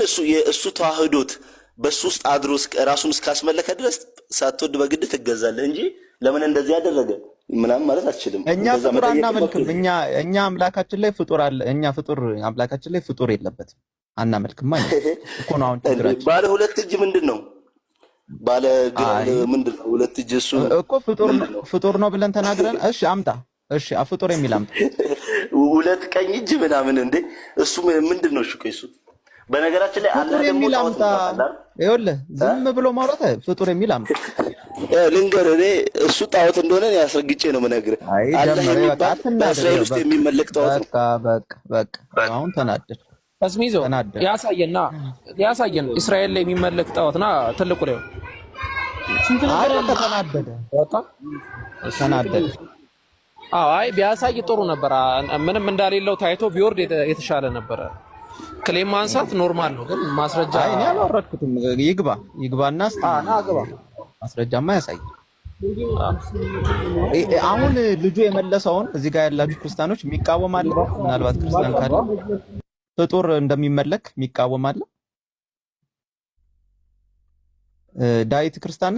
እሱ ተዋህዶት በሱ ውስጥ አድሮ ራሱን እስካስመለከ ድረስ ሳትወድ በግድ ትገዛለህ እንጂ ለምን እንደዚህ ያደረገ ምናምን ማለት አትችልም። እኛ ፍጡር አናመልክም። እኛ አምላካችን ላይ ፍጡር አለ። እኛ ፍጡር አምላካችን ላይ ፍጡር የለበትም አናመልክም ማለት እኮ ነው። አሁን ችግራችን ባለ ሁለት እጅ ምንድን ነው? ባለ ምንድን ነው? ሁለት እጅ እሱ እኮ ፍጡር ነው ብለን ተናግረን። እሺ አምጣ። እሺ ፍጡር የሚል አምጣ። ሁለት ቀኝ እጅ ምናምን እንዴ እሱ ምንድን ነው? እሺ እሱ በነገራችን ላይ ፍጡር የሚል አምጣ። ይኸውልህ ዝም ብሎ ማውራት ፍጡር የሚል አምጣ። ልንገርህ እኔ እሱ ጣዖት እንደሆነ ያስረግጬ ነው የምነግርህ። በእስራኤል ውስጥ የሚመለክ ጣዖት ነው። በቃ አሁን ተናደድ እስሚዞ ያሳየን እስራኤል ላይ የሚመለክ ጣዖትና ትልቁ ላይ ተናደደ። አይ ቢያሳይ ጥሩ ነበር። ምንም እንዳሌለው ታይቶ ቢወርድ የተሻለ ነበረ። ክሌም ማንሳት ኖርማል ነው፣ ግን ማስረጃ እኔ አላወረድኩትም። ይግባና ግባ ማስረጃማ ያሳይ። አሁን ልጁ የመለሰውን እዚህ ጋር ያላችሁ ክርስቲያኖች የሚቃወም አለ? ምናልባት ክርስቲያን ካለ ፍጡር እንደሚመለክ የሚቃወም አለ? ዳዊት ክርስቲያን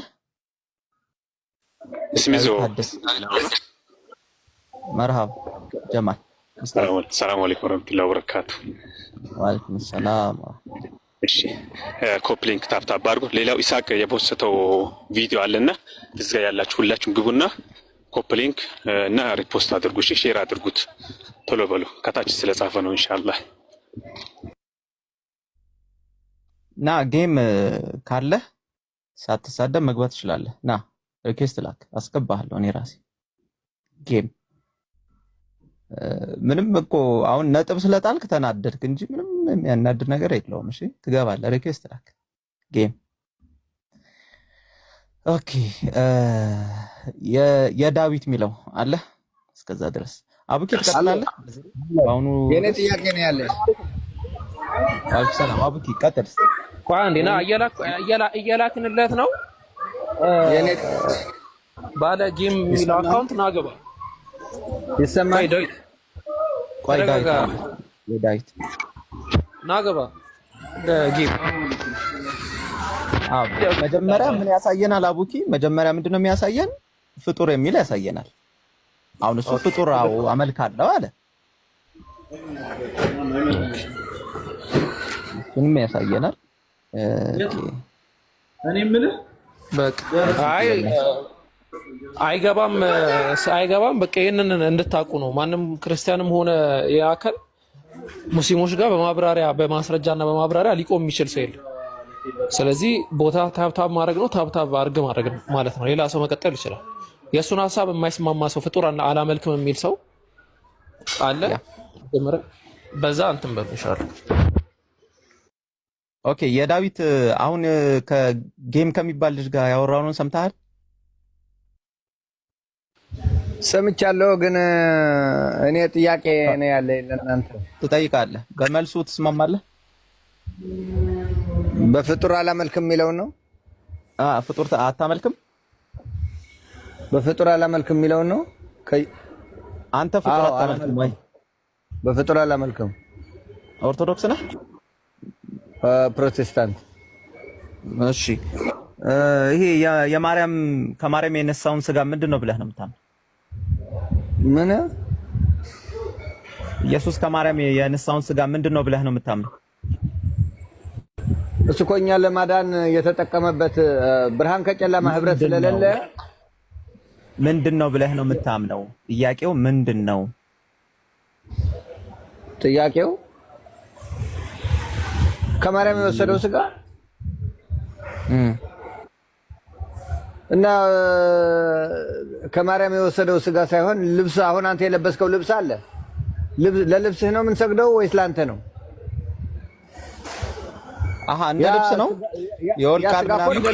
እስሚዞ መርሃባ ጀማል ሰላም አለይኩም ወራህመቱላሂ ወበረካቱ። ወአለይኩም ሰላም። እሺ ኮፕሊንክ ታፕታፕ አድርጉ። ሌላው ኢሳቅ የፖስተው ቪዲዮ አለና እዚህ ጋር ያላችሁ ሁላችሁም ግቡና ኮፕሊንክ እና ሪፖስት አድርጉ። እሺ ሼር አድርጉት ቶሎ በሉ። ከታች ስለጻፈ ነው ኢንሻአላህ። ና ጌም ካለ ሳትሳደብ መግባት ትችላለህ። ና ሪኩዌስት ላክ አስገባለሁ እኔ ራሴ ጌም ምንም እኮ አሁን ነጥብ ስለጣልክ ተናደድክ እንጂ ምንም የሚያናድድ ነገር የለውም። እሺ ትገባለህ። ሪኩዌስት ላክ ጌም ኦኬ። የዳዊት ሚለው አለ እስከዛ ድረስ አቡኪ ትቀጥላለህ። አሁኑ የኔ ጥያቄ ነው ያለ። አልኩ ሰላም አቡኪ ቀጥል። ቆይ አንዴ ና እየላክንለት ነው የኔ ባለ ጌም ሚለው አካውንት ና ገባ ይሰማል። ቆይ ዳዊት ና ገባ ጌም መጀመሪያ ምን ያሳየናል? አቡኪ መጀመሪያ ምንድነው የሚያሳየን? ፍጡር የሚል ያሳየናል። አሁን እሱ ፍጡር አመልካለሁ አለ። እሱንም ያሳየናል። እኔ የምልህ በቃ አይገባም። በቃ ይሄንን እንድታቁ ነው። ማንም ክርስቲያንም ሆነ የአካል ሙስሊሞች ጋር በማስረጃና በማብራሪያ ሊቆም የሚችል ሰው የለም። ስለዚህ ቦታ ታብታብ ማድረግ ነው፣ ታብታብ አድርግ ማድረግ ነው ማለት ነው። ሌላ ሰው መቀጠል ይችላል። የእሱን ሀሳብ የማይስማማ ሰው ፍጡር አላመልክም የሚል ሰው አለ። በዛ እንትን በሉ ይሻላል። ኦኬ የዳዊት አሁን ከጌም ከሚባል ልጅ ጋር ያወራውን ሰምተሃል? ሰምቻለሁ፣ ግን እኔ ጥያቄ ነው ያለኝ ለእናንተ። ትጠይቃለህ፣ በመልሱ ትስማማለህ? በፍጡር አላመልክም የሚለው ነው። ፍጡር አታመልክም? በፍጡር አላመልክም የሚለው ነው። አንተ ፍጡር አታመልክም ወይ? በፍጡር አላመልክም። ኦርቶዶክስ ነህ? ፕሮቴስታንት። እሺ ይሄ ከማርያም የነሳውን ስጋ ምንድን ነው ብለህ ነው የምታምነው? ምን? ኢየሱስ ከማርያም የነሳውን ስጋ ምንድን ነው ብለህ ነው የምታምነው? እሱ እኮ እኛን ለማዳን የተጠቀመበት ብርሃን ከጨለማ ህብረት ስለሌለ ምንድን ነው ብለህ ነው የምታምነው? ጥያቄው ምንድን ነው? ጥያቄው ከማርያም የወሰደው ስጋ እና ከማርያም የወሰደው ስጋ ሳይሆን ልብስ። አሁን አንተ የለበስከው ልብስ አለ። ለልብስህ ነው የምንሰግደው ወይስ ላንተ ነው? እንደ ልብስ ነው የወልቃል ምናምን።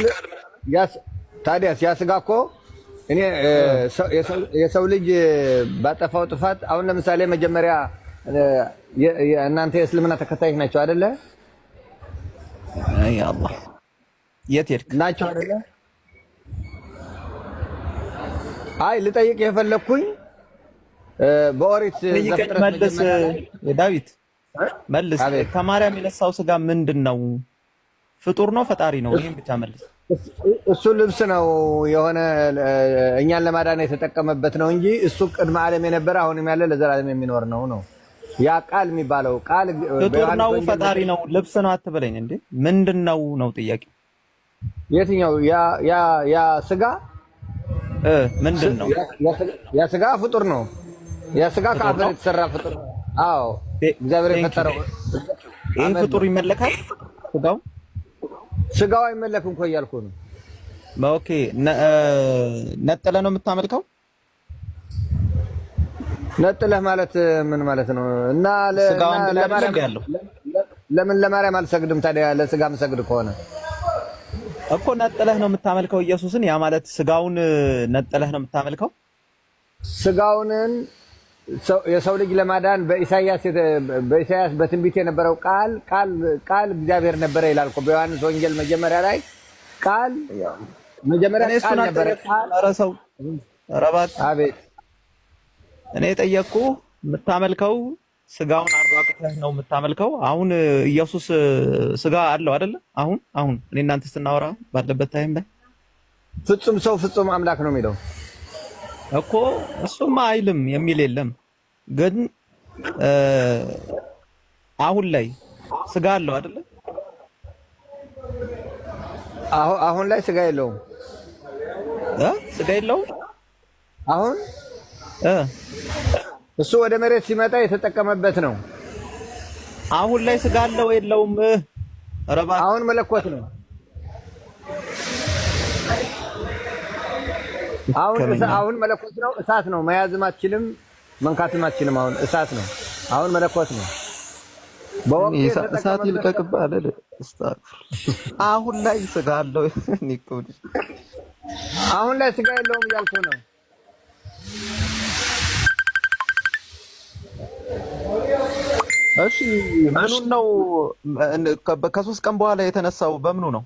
ታዲያስ ያ ስጋ እኮ እኔ የሰው ልጅ ባጠፋው ጥፋት አሁን ለምሳሌ መጀመሪያ እናንተ የእስልምና ተከታዮች ናቸው አይደለ? አይ አላህ የት ሄድክ? ናቸው አይደለ? አይ ልጠይቅ የፈለኩኝ በኦሪት ዘፍጥረት መልስ ዳዊት መልስ። ከማርያም የነሳው ስጋ ምንድነው? ፍጡር ነው ፈጣሪ ነው? ይሄን ብቻ መልስ። እሱ ልብስ ነው የሆነ እኛን ለማዳን የተጠቀመበት ነው እንጂ እሱ ቅድመ ዓለም የነበረ አሁንም ያለ ለዘላለም የሚኖር ነው። ያ ቃል የሚባለው ቃል ፍጡር ነው ፈጣሪ ነው ልብስ ነው አትበለኝ እንዴ። ምንድነው ነው ጥያቄው? የትኛው ያ ስጋ ምንድነው? ያ ስጋ ፍጡር ነው። ያ ስጋ ከአፈር የተሰራ ፍጡር ነው። አዎ እግዚአብሔር የፈጠረው። ይሄ ፍጡር ይመለካል? ስጋው አይመለክም እኮ እያልኩ ነው። ኦኬ ነጥለህ ነው የምታመልከው? ነጥለህ ማለት ምን ማለት ነው? እና ለምን ለማርያም አልሰግድም ታዲያ? ለስጋ ምሰግድ ከሆነ እኮ ነጥለህ ነው የምታመልከው ኢየሱስን። ያ ማለት ስጋውን ነጥለህ ነው የምታመልከው? ስጋውንን የሰው ልጅ ለማዳን በኢሳያስ በትንቢት የነበረው ቃል እግዚአብሔር ነበረ ይላል እኮ በዮሐንስ ወንጌል መጀመሪያ ላይ ቃል መጀመሪያ ቃል ነበረ። አረሰው ረባት አቤት እኔ ጠየቅኩ። የምታመልከው ስጋውን አራቅተህ ነው የምታመልከው? አሁን ኢየሱስ ስጋ አለው አይደለ? አሁን እኔ እናንተ ስናወራ ባለበት ታይም ላይ ፍጹም ሰው ፍጹም አምላክ ነው የሚለው እኮ። እሱማ አይልም የሚል የለም። ግን አሁን ላይ ስጋ አለው አይደለ? አሁን ላይ ስጋ የለውም። ስጋ የለውም አሁን እሱ ወደ መሬት ሲመጣ የተጠቀመበት ነው። አሁን ላይ ስጋ አለው የለውም? አሁን መለኮት ነው። አሁን መለኮት ነው። እሳት ነው። መያዝም አትችልም፣ መንካትም አትችልም። አሁን እሳት ነው። አሁን መለኮት ነው። እሳት ይልቀቅብህ አይደል? አሁን ላይ ስጋ አለው። አሁን ላይ ስጋ የለውም እያልኩ ነው። እሺ ምኑን ነው ከ3 ቀን በኋላ የተነሳው? በምኑ ነው?